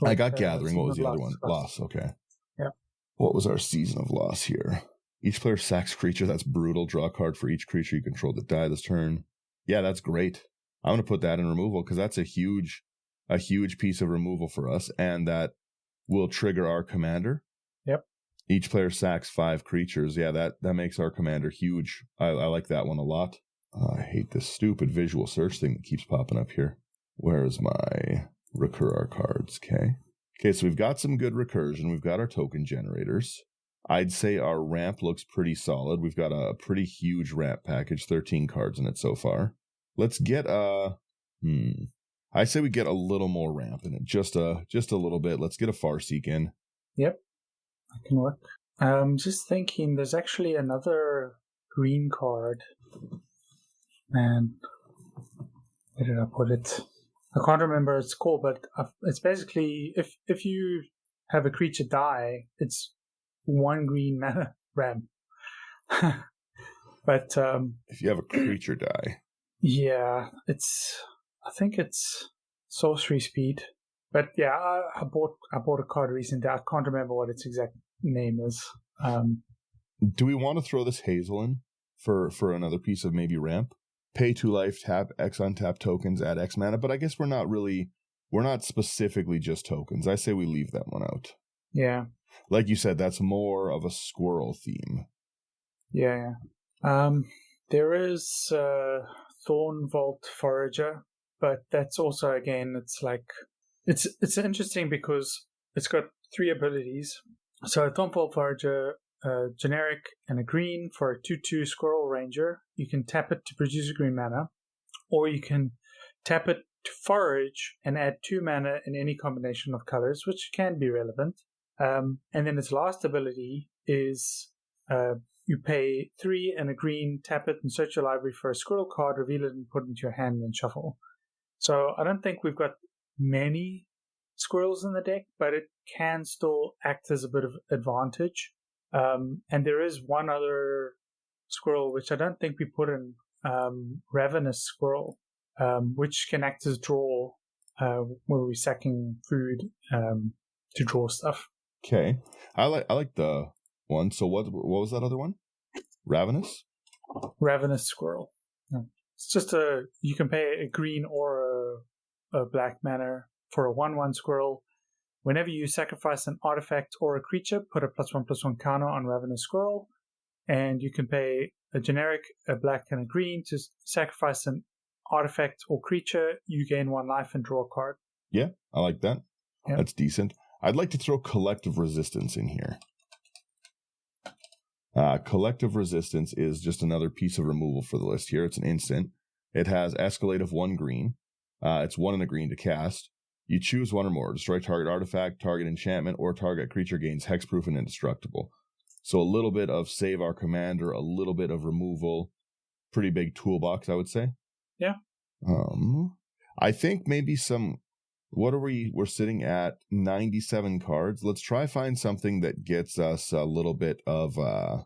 I got Gathering. What was the other one? Loss. Okay. Yeah. What was our Season of Loss here? Each player sacks creature. That's brutal. Draw a card for each creature you control that die this turn. Yeah, that's great. I'm going to put that in removal because that's a huge piece of removal for us, and that will trigger our commander. Yep. Each player sacks 5 creatures. Yeah, that makes our commander huge. I like that one a lot. I hate this stupid visual search thing that keeps popping up here. Where's my recur our cards? Okay, so we've got some good recursion. We've got our token generators. I'd say our ramp looks pretty solid. We've got a pretty huge ramp package, 13 cards in it so far. Let's get I say we get a little more ramp in it, just a little bit. Let's get a Farseek in. Yep, that can work. Just thinking, there's actually another green card. Man, where did I put it? I can't remember its called, but it's basically if you have a creature die, it's 1 green mana ramp. But if you have a creature die, yeah, I think it's sorcery speed. But yeah, I bought a card recently. I can't remember what its exact name is. Do we want to throw this Hazel in for another piece of maybe ramp. Pay 2 life, tap X untap tokens, add X mana, but I guess we're not specifically just tokens. I say we leave that one out. Yeah. Like you said, that's more of a squirrel theme. Yeah. There is Thorn Vault Forager, but that's also, again, it's like it's interesting because it's got 3 abilities. So Thorn Vault Forager, generic and a green for a 2/2 Squirrel Ranger. You can tap it to produce a green mana, or you can tap it to forage and add 2 mana in any combination of colors, which can be relevant. And then its last ability is you pay 3 and a green, tap it and search your library for a squirrel card, reveal it and put it into your hand and shuffle. So I don't think we've got many squirrels in the deck, but it can still act as a bit of advantage. And there is one other squirrel, which I don't think we put in, Ravenous Squirrel, which can act as draw, where we're sacking food to draw stuff. Okay. I like the one. So what was that other one? Ravenous Squirrel. Yeah. It's just you can pay a green or a black mana for a 1/1 squirrel. Whenever you sacrifice an artifact or a creature, put a +1/+1 counter on Ravenous Squirrel. And you can pay a generic, a black and a green to sacrifice an artifact or creature. You gain 1 life and draw a card. Yeah, I like that. Yeah. That's decent. I'd like to throw Collective Resistance in here. Collective Resistance is just another piece of removal for the list here. It's an instant. It has Escalate of 1 green. It's 1 and a green to cast. You choose 1 or more. Destroy target artifact, target enchantment, or target creature gains hexproof and indestructible. So a little bit of save our commander, a little bit of removal. Pretty big toolbox, I would say. Yeah. I think maybe some... What are we? We're sitting at 97 cards. Let's try find something that gets us a little bit of a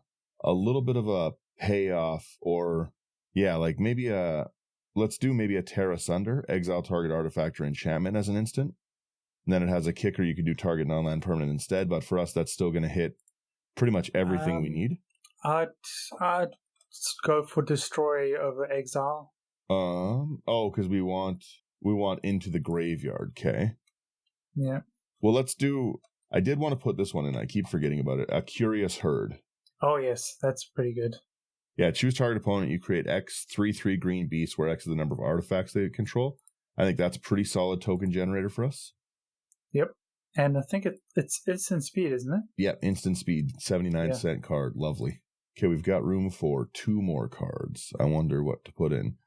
payoff, or like maybe let's do maybe a Tear Asunder, exile target artifact or enchantment as an instant. And then it has a kicker. You can do target non-land permanent instead, but for us, that's still going to hit pretty much everything we need. I'd go for Destroy over Exile. Because we want Into the Graveyard, okay? Yeah. Well, let's do... I did want to put this one in. I keep forgetting about it. A Curious Herd. Oh, yes. That's pretty good. Yeah, choose target opponent. You create X 3/3 green beast, where X is the number of artifacts they control. I think that's a pretty solid token generator for us. Yep. And I think it's instant speed, isn't it? Yep, instant speed. 79-cent card. Lovely. Okay, we've got room for 2 more cards. I wonder what to put in.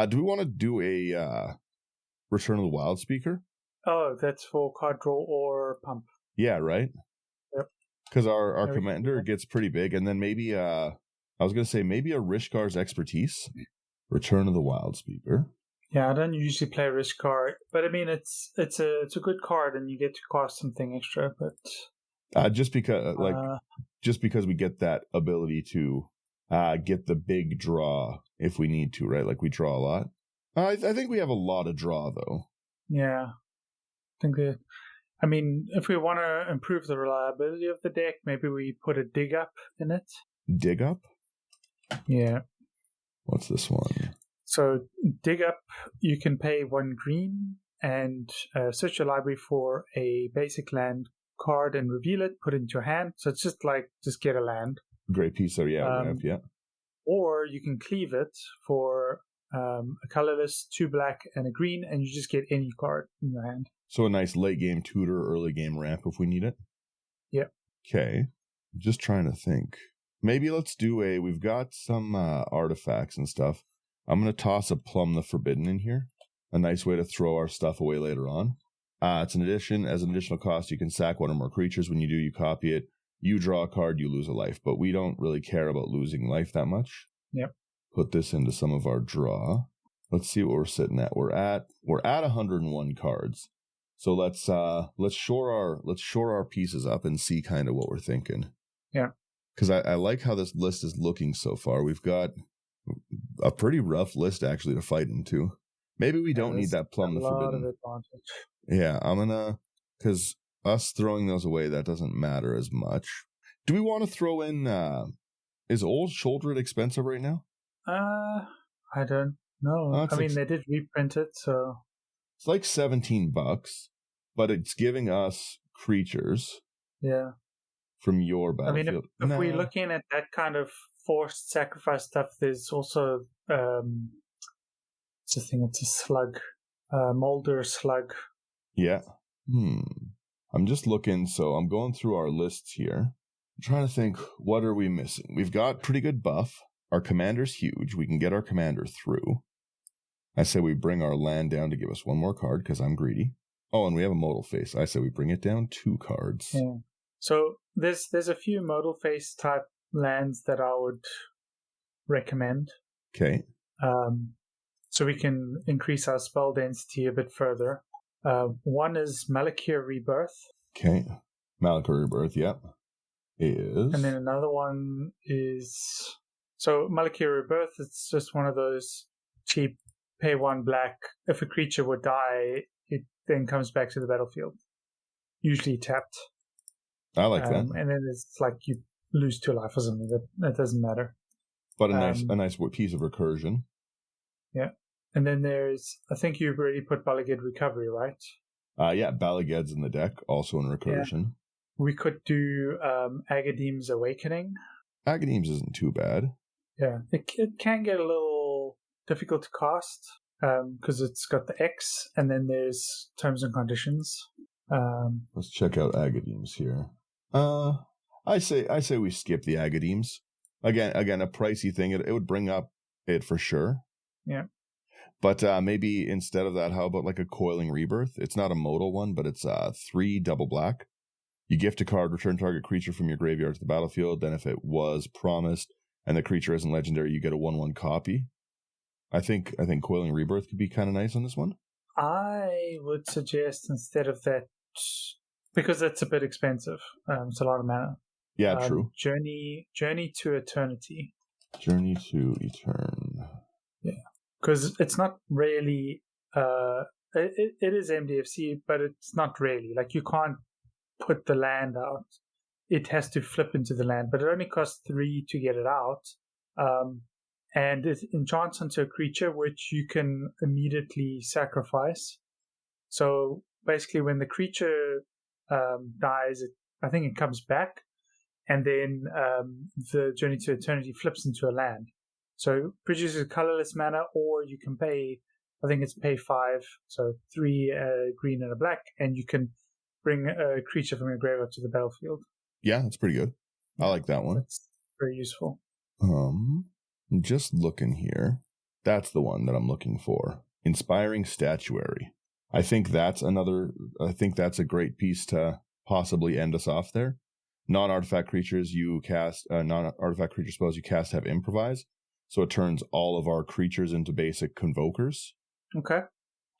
Do we want to do a... Return of the Wild Speaker? Oh, that's for card draw or pump. Yeah, right? Yep. Because our commander gets pretty big, and then maybe, I was going to say, maybe a Rishkar's Expertise. Return of the Wild Speaker. Yeah, I don't usually play Rishkar, but I mean, it's a good card, and you get to cost something extra, but... just because we get that ability to get the big draw if we need to, right? Like, we draw a lot. I think we have a lot of draw, though. Yeah. I mean, if we want to improve the reliability of the deck, maybe we put a Dig Up in it. Dig Up? Yeah. What's this one? So, Dig Up, you can pay 1 green and search your library for a basic land card and reveal it, put it into your hand. So it's just get a land. Great piece, so yeah. Or you can cleave it for... a colorless, 2 black and a green, and you just get any card in your hand. So a nice late game tutor, early game ramp if we need it. Yep. Okay. Just trying to think. Maybe let's do we've got some artifacts and stuff. I'm going to toss a Plumb the Forbidden in here. A nice way to throw our stuff away later on. It's an addition. As an additional cost, you can sack 1 or more creatures. When you do, you copy it. You draw a card, you lose a life. But we don't really care about losing life that much. Yep. Put this into some of our draw. Let's see what we're sitting at. We're at 101 cards. So let's shore our pieces up and see kind of what we're thinking. Yeah. Because I like how this list is looking so far. We've got a pretty rough list actually to fight into. Maybe we don't need that Plumb the Forbidden. A lot of advantage. Yeah, because us throwing those away, that doesn't matter as much. Do we want to throw in Is Old Shoulder expensive right now? I don't know. I mean, they did reprint it, so it's like $17, but it's giving us creatures. Yeah. From your battlefield. I mean, if we're looking at that kind of forced sacrifice stuff, there's also it's a thing. It's a slug, Molder slug. Yeah. I'm just looking. So I'm going through our lists here. I'm trying to think, what are we missing? We've got pretty good buff. Our commander's huge. We can get our commander through. I say we bring our land down to give us one more card because I'm greedy. Oh, and we have a modal face. I say we bring it down 2 cards. Yeah. So there's a few modal face type lands that I would recommend. Okay. So we can increase our spell density a bit further. One is Malakir Rebirth. Okay. Malakir Rebirth, yep. Is. And then another one is... So Malakir Rebirth, it's just one of those cheap pay 1 black. If a creature would die, it then comes back to the battlefield. Usually tapped. I like that. And then it's like you lose 2 life or something. That doesn't matter. But a nice piece of recursion. Yeah. And then there's, I think you've already put Balaged Recovery, right? Yeah, Balaged's in the deck, also in recursion. Yeah. We could do Agadeem's Awakening. Agadeem's isn't too bad. Yeah, it can get a little difficult to cast because it's got the X, and then there's terms and conditions. Let's check out Agadeem's here. I say we skip the Agadeem's. Again, a pricey thing. It would bring up it for sure. Yeah. But maybe instead of that, how about like a Coiling Rebirth? It's not a modal one, but it's 3 double black. You gift a card, return target creature from your graveyard to the battlefield. Then if it was promised and the creature isn't legendary, you get a 1/1 copy. I think Coiling Rebirth could be kind of nice on this one. I would suggest instead of that, because it's a bit expensive. It's a lot of mana. Yeah, true. Journey to Eternity. Journey to Etern. Yeah. Because it's not really, it is MDFC, but it's not really. Like, you can't put the land out. It has to flip into the land, but it only costs 3 to get it out. And it enchants onto a creature which you can immediately sacrifice. So basically, when the creature dies, I think it comes back, and then the Journey to Eternity flips into a land. So it produces colorless mana, or you can pay, I think it's pay 5, so 3 green and a black, and you can bring a creature from your graveyard to the battlefield. Yeah, that's pretty good. I like that one. That's very useful. I'm just looking here. That's the one that I'm looking for. Inspiring Statuary. I think that's a great piece to possibly end us off there. Non-artifact creatures you cast, non-artifact creature spells you cast have improvise. So it turns all of our creatures into basic convokers. Okay.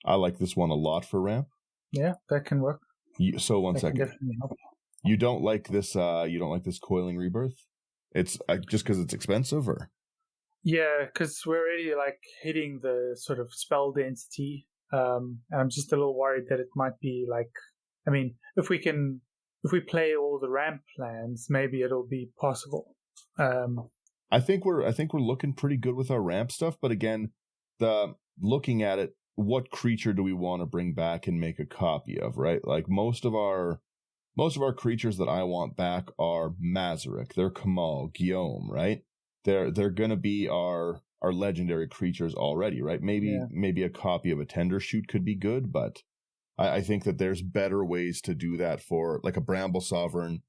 I like this one a lot for ramp. Yeah, that can work. So one second. Definitely help. You don't like this Coiling Rebirth? It's just because it's expensive, or? Yeah, because we're already like hitting the sort of spell density. And I'm just a little worried that it might be like, I mean, if we play all the ramp plans, maybe it'll be possible. I think we're looking pretty good with our ramp stuff, but again, looking at it, what creature do we want to bring back and make a copy of, right? Like most of our creatures that I want back are Mazarek, they're Kamal, Guillaume, right? They're gonna be our legendary creatures already, right? Maybe a copy of a Tender Shoot could be good, but I think that there's better ways to do that. For like a Bramble Sovereign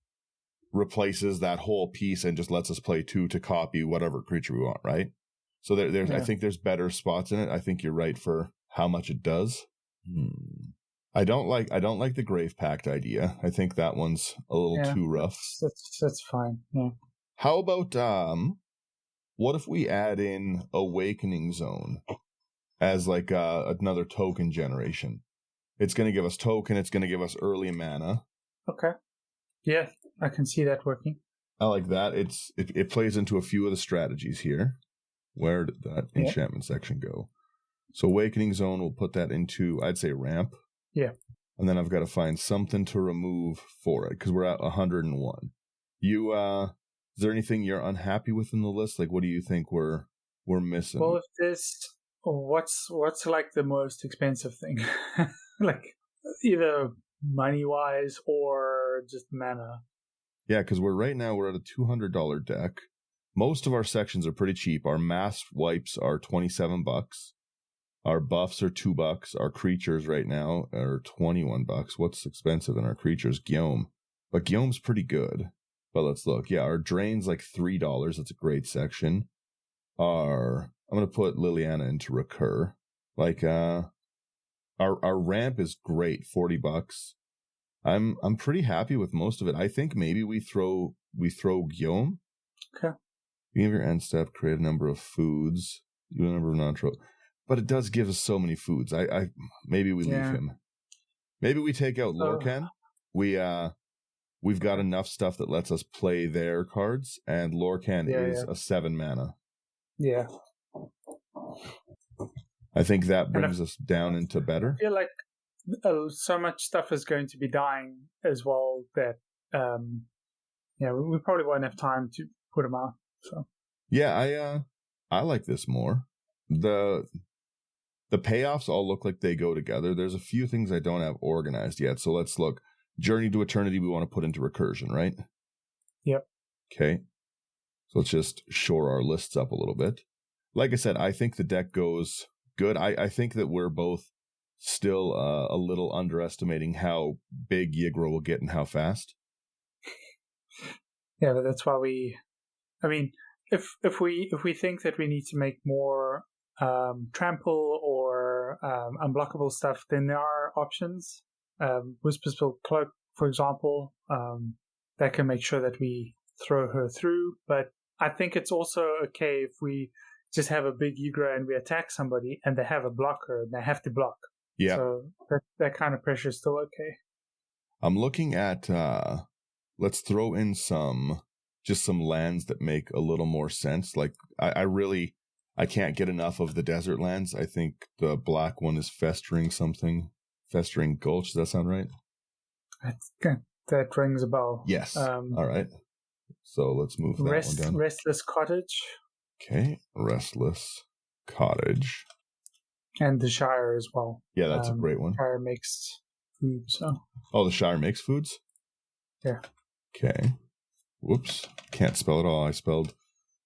replaces that whole piece and just lets us play 2 to copy whatever creature we want, right? So I think there's better spots in it. I think you're right for how much it does. I don't like the Grave Pact idea. I think that one's a little too rough. That's fine. Yeah. How about what if we add in Awakening Zone as like another token generation? It's going to give us token. It's going to give us early mana. Okay. Yeah, I can see that working. I like that. It plays into a few of the strategies here. Where did that enchantment section go? So Awakening Zone, we'll put that into, I'd say, ramp. Yeah. And then I've got to find something to remove for it, because we're at 101. You Is there anything you're unhappy with in the list? Like, what do you think we're missing? Well, if there's what's like the most expensive thing, like either money wise or just mana. Yeah, because we're at a $200 deck. Most of our sections are pretty cheap. Our mass wipes are $27. Our buffs are $2. Our creatures right now are $21. What's expensive in our creatures? Guillaume. But Guillaume's pretty good. But let's look. Yeah, our drain's like $3. That's a great section. I'm gonna put Liliana into recur. Like our ramp is great, $40. I'm pretty happy with most of it. I think maybe we throw Guillaume. Okay. You have your end step, create a number of foods, do a number of non-tro. But it does give us so many foods. I maybe we leave him. Maybe we take out Lorcan. We've got enough stuff that lets us play their cards, and Lorcan is a 7 mana. Yeah. I think that brings us down into better. I feel like so much stuff is going to be dying as well that we probably won't have time to put them out. So yeah, I like this more. The payoffs all look like they go together. There's a few things I don't have organized yet, so let's look. Journey to Eternity we want to put into recursion, right? Yep. Okay. So let's just shore our lists up a little bit. Like I said, I think the deck goes good. I think that we're both still a little underestimating how big Ygra will get and how fast. Yeah, but that's why if we think that we need to make more trample or unblockable stuff, then there are options. Whisperspell Cloak, for example, that can make sure that we throw her through. But I think it's also okay if we just have a big Ygra and we attack somebody and they have a blocker and they have to block. Yeah. So that kind of pressure is still okay. I'm looking at, let's throw in some lands that make a little more sense. Like, I can't get enough of the desert lands. I think the black one is Festering Gulch. Does that sound right? That rings a bell. Yes. All right. So let's move that one down. Restless Cottage. Okay. Restless Cottage. And the Shire as well. Yeah, that's a great one. Shire makes food, so. Oh, the Shire makes foods? Yeah. Okay. Whoops. Can't spell it all. I spelled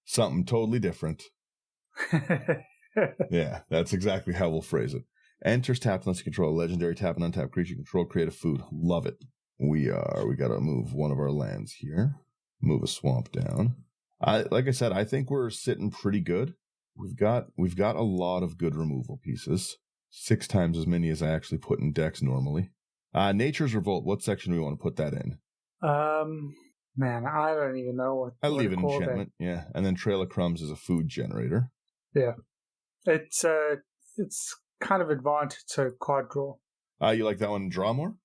something totally different. Yeah, that's exactly how we'll phrase it. Enters tapped unless you control a legendary tap and untap creature control, create a food. Love it. We gotta move one of our lands here. Move a swamp down. Like I said, I think we're sitting pretty good. We've got a lot of good removal pieces. 6 times as many as I actually put in decks normally. Nature's Revolt, what section do we want to put that in? Man, I don't even know what I leave it enchantment, yeah. And then Trail of Crumbs is a food generator. Yeah. It's kind of advantage to card draw. You like that one in draw more?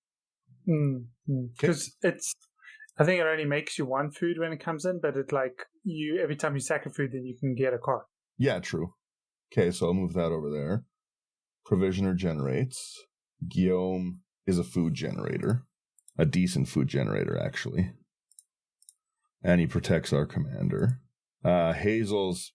Because I think it only makes you 1 food when it comes in, but it's like every time you sack a food, then you can get a card. Yeah, true. Okay, so I'll move that over there. Provisioner generates. Guillaume is a food generator. A decent food generator, actually. And he protects our commander. Hazel's,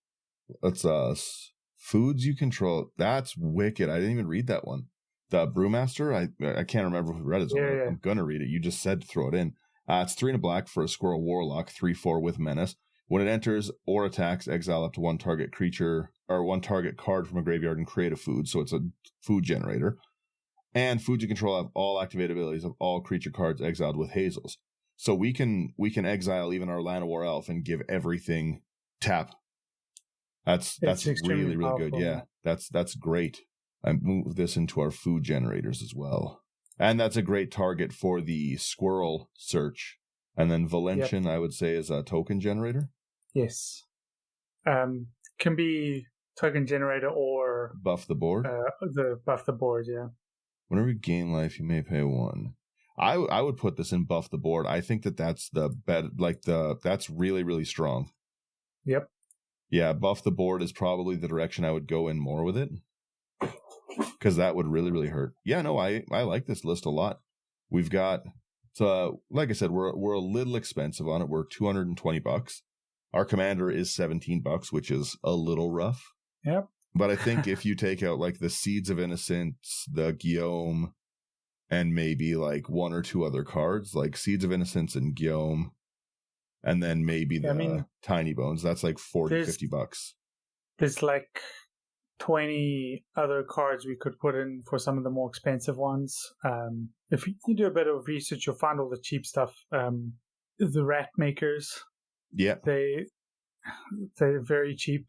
that's foods you control. That's wicked. I didn't even read that one. The Brewmaster, I can't remember who read it. So yeah. I'm going to read it. You just said to throw it in. It's 3 and a black for a Squirrel Warlock, 3/4 with Menace. When it enters or attacks, exile up to 1 target creature or 1 target card from a graveyard and create a food. So it's a food generator. And foods you control have all activated abilities of all creature cards exiled with Hazels. So we can exile even our Llanowar Elf and give everything tap. That's really, really powerful. Good. Yeah, that's great. I move this into our food generators as well. And that's a great target for the squirrel search. And then Valentian, I would say, is a token generator. Yes. Can be token generator or buff the board. Buff the board, yeah. Whenever you gain life, you may pay 1. I would put this in buff the board. I think that's the that's really, really strong. Yep. Yeah, buff the board is probably the direction I would go in more with it. Because that would really, really hurt. Yeah, no, I like this list a lot. We've got, like I said, we're a little expensive on it. We're $220. Our commander is $17, which is a little rough. Yep. But I think if you take out like the Seeds of Innocence, the Guillaume, and maybe like one or two other cards, like Seeds of Innocence and Guillaume, and then maybe the Tiny Bones, that's like $40-$50. There's like 20 other cards we could put in for some of the more expensive ones. If you do a bit of research, you'll find all the cheap stuff. The Rat Makers, they're very cheap.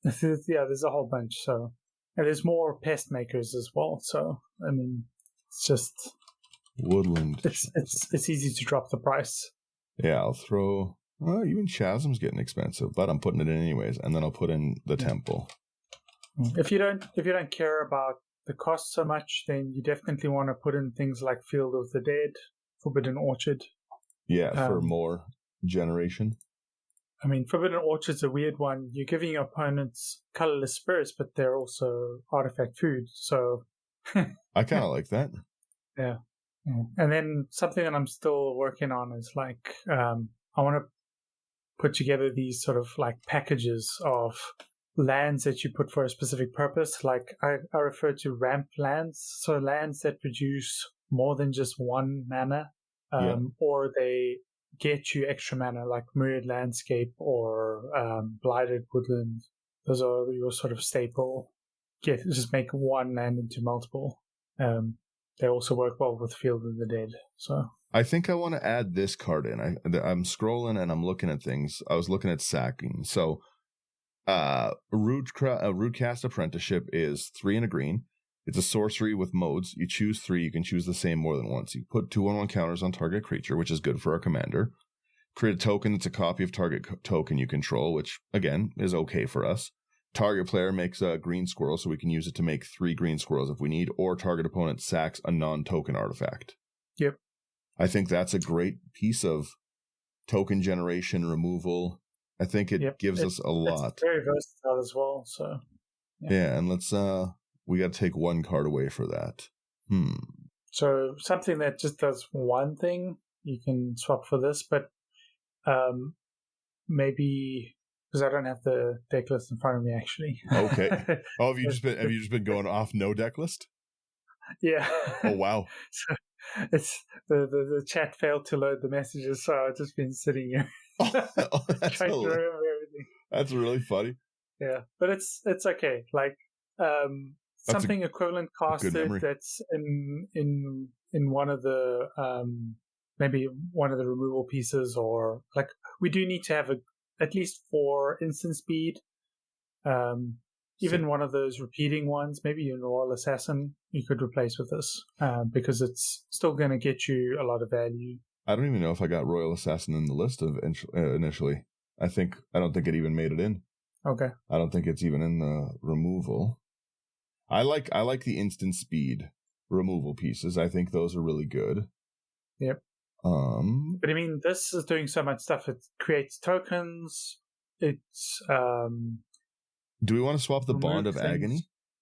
There's a whole bunch. So, and there's more Pest Makers as well. So, I mean, it's just Woodland. It's easy to drop the price. Yeah, I'll throw. Well, even Chasm's getting expensive, but I'm putting it in anyways, and then I'll put in the Temple. If you don't care about the cost so much, then you definitely want to put in things like Field of the Dead, Forbidden Orchard. Yeah, for more generation. I mean, Forbidden Orchard's a weird one. You're giving your opponents colorless spirits, but they're also artifact food. So I kind of like that. Yeah. And then something that I'm still working on is like I want to put together these sort of like packages of lands that you put for a specific purpose. Like I refer to ramp lands, so lands that produce more than just one mana, or they get you extra mana, like Myriad Landscape or Blighted Woodland. Those are your sort of staple. Just make one land into multiple. They also work well with Field of the Dead. So I think I want to add this card in. I'm scrolling and I'm looking at things. I was looking at sacking. So Rootcast Apprenticeship is 3 and a green. It's a sorcery with modes. You choose 3. You can choose the same more than once. You put 2/1/1 counters on target creature, which is good for our commander. Create a token that's a copy of target token you control, which, again, is okay for us. Target player makes a green squirrel, so we can use it to make 3 green squirrels if we need, or target opponent sacks a non-token artifact. Yep. I think that's a great piece of token generation removal. I think it gives us a lot. It's very versatile as well, so. Yeah, and let's, we got to take one card away for that. So something that just does one thing, you can swap for this, but maybe... Because I don't have the deck list in front of me, actually. Okay. Oh, have you just been going off no deck list? Yeah. Oh wow. So it's the chat failed to load the messages, so I've just been sitting here trying to remember everything. That's really funny. Yeah, but it's okay. Like something equivalent casted that's in one of the maybe one of the removal pieces, or like we do need to have at least 4 instant speed. Even one of those repeating ones, maybe a Royal Assassin, you could replace with this because it's still going to get you a lot of value. I don't even know if I got Royal Assassin in the list of initially. I don't think it even made it in. Okay. I don't think it's even in the removal. I like the instant speed removal pieces. I think those are really good. Yep. But I mean, this is doing so much stuff. It creates tokens. It's do we want to swap the Bond of Agony?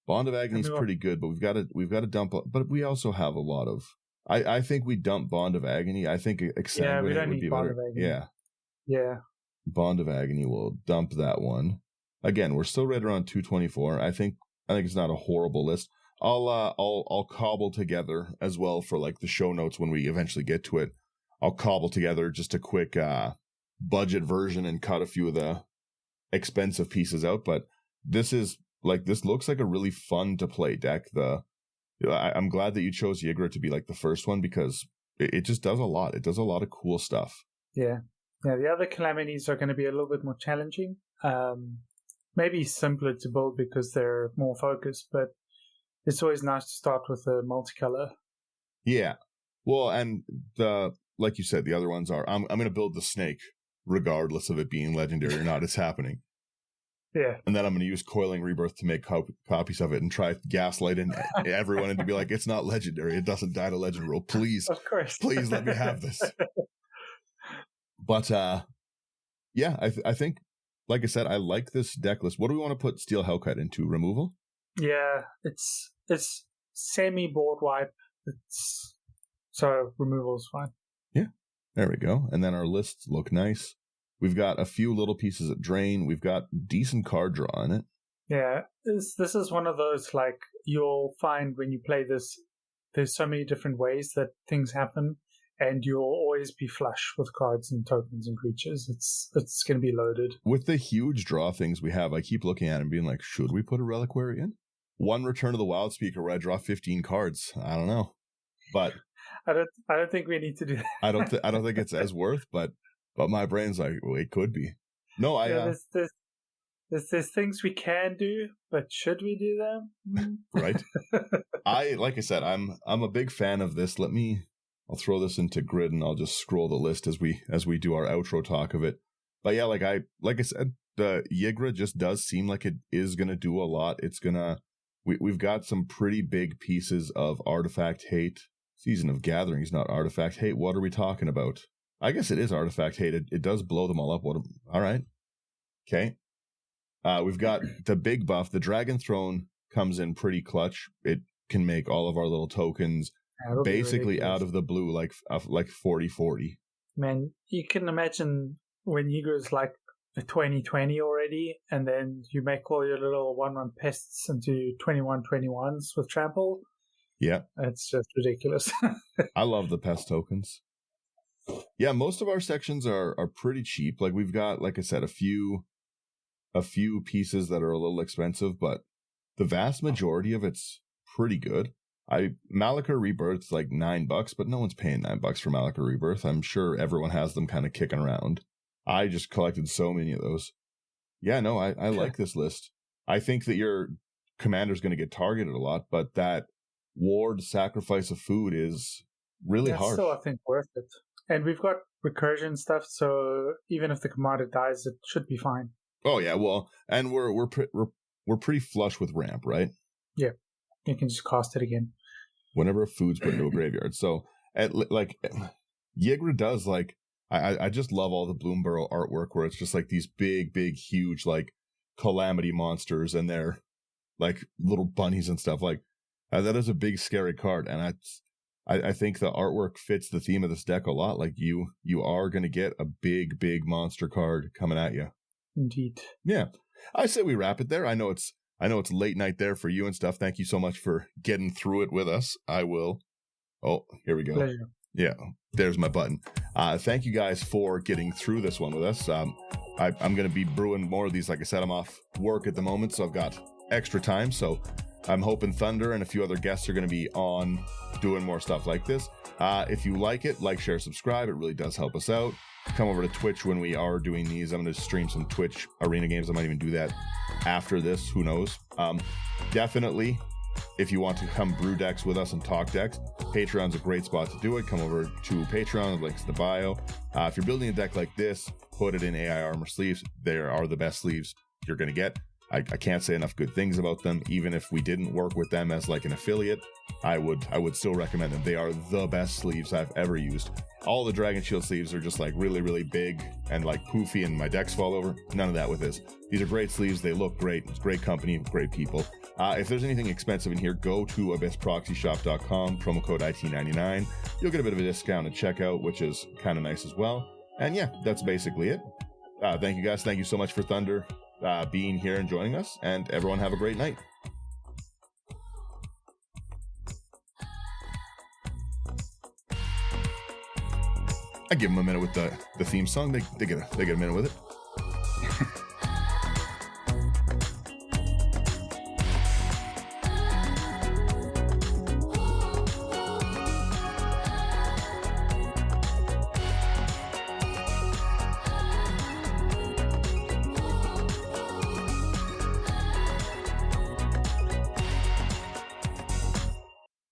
Bond of Agony is pretty good, but we've got to dump. But we also have a lot of. I think we dump Bond of Agony. I think Exsanguinate would be better. Yeah. Bond of Agony. We'll dump that one. Again, we're still right around 224. I think it's not a horrible list. I'll cobble together as well for like the show notes when we eventually get to it. I'll cobble together just a quick budget version and cut a few of the expensive pieces out. But this looks like a really fun to play deck. I'm glad that you chose Ygra to be like the first one because it just does a lot. It does a lot of cool stuff. Yeah. The other calamities are going to be a little bit more challenging. Maybe simpler to build because they're more focused, but it's always nice to start with a multicolor. Yeah. Well, and like you said, the other ones are, I'm going to build the snake, regardless of it being legendary or not. It's happening. Yeah. And then I'm going to use Coiling Rebirth to make copies of it and try gaslighting everyone and to be like, it's not legendary. It doesn't die to legend rule. Please. Of course. Please let me have this. But, yeah, I think, like I said, I like this deck list. What do we want to put Steel Hellkite into? Removal? Yeah, it's semi-board wipe. So removal is fine. Yeah, there we go. And then our lists look nice. We've got a few little pieces at drain. We've got decent card draw in it. Yeah, this is one of those, like, you'll find when you play this, there's so many different ways that things happen, and you'll always be flush with cards and tokens and creatures. It's going to be loaded. With the huge draw things we have, I keep looking at it and being like, should we put a Reliquary in? One Return of the Wild Speaker where I draw 15 cards. I don't know. But I don't think we need to do that. I don't think it's as worth, but my brain's like, well, it could be. No, there's things we can do, but should we do them? Right. Like I said, I'm a big fan of this. I'll throw this into Grid and I'll just scroll the list as we do our outro talk of it. But yeah, like I said, the Ygra just does seem like it is gonna do a lot. It's gonna we've got some pretty big pieces of Artifact Hate. Season of Gathering is not Artifact Hate. What are we talking about? I guess it is Artifact Hate. It does blow them all up. All right. Okay. We've got the big buff. The Dragon Throne comes in pretty clutch. It can make all of our little tokens basically out of the blue, like 40-40. Man, you can imagine when Ygra's like a 20-20 already, and then you make all your little 1/1 pests into 21-21s with trample. Yeah. It's just ridiculous. I love the pest tokens. Yeah, most of our sections are pretty cheap. Like we've got, like I said, a few pieces that are a little expensive, but the vast majority of it's pretty good. Malika Rebirth's like $9, but no one's paying $9 for Malika Rebirth. I'm sure everyone has them kind of kicking around. I just collected so many of those. Yeah, no, I like this list. I think that your commander's going to get targeted a lot, but that ward sacrifice of food is really harsh. Still, I think, worth it. And we've got recursion stuff, so even if the commander dies, it should be fine. Oh yeah, well, and we're pretty flush with ramp, right? Yeah, you can just cast it again whenever a food's put into a graveyard. So, Ygra does like I just love all the Bloomburrow artwork where it's just like these big, huge like calamity monsters and they're like little bunnies and stuff. Like that is a big scary card, and I think the artwork fits the theme of this deck a lot. Like you are going to get a big monster card coming at you. Indeed. Yeah. I say we wrap it there. I know it's late night there for you and stuff. Thank you so much for getting through it with us. I will. Oh, here we go. Pleasure. Yeah, there's my button. Thank you guys for getting through this one with us. I'm going to be brewing more of these. Like I said, I'm off work at the moment, so I've got extra time. So I'm hoping Thunder and a few other guests are going to be on doing more stuff like this. If you like it, like, share, subscribe. It really does help us out. Come over to Twitch when we are doing these. I'm going to stream some Twitch arena games. I might even do that after this. Who knows? Definitely, if you want to come brew decks with us and talk decks, Patreon's a great spot to do it. Come over to Patreon. The link's in the bio. If you're building a deck like this, put it in AI Armor sleeves. They are the best sleeves you're going to get. I can't say enough good things about them. Even if we didn't work with them as like an affiliate, I would still recommend them. They are the best sleeves I've ever used. All the Dragon Shield sleeves are just like really big and like poofy and my decks fall over. None of that with this. These are great sleeves. They look great. It's great company, great people. If there's anything expensive in here, go to abyssproxyshop.com, promo code IT99. You'll get a bit of a discount at checkout, which is kind of nice as well. And yeah, that's basically it. Thank you guys. Thank you so much for Thunder being here and joining us, and everyone have a great night. I give them a minute with the theme song. They get a minute with it.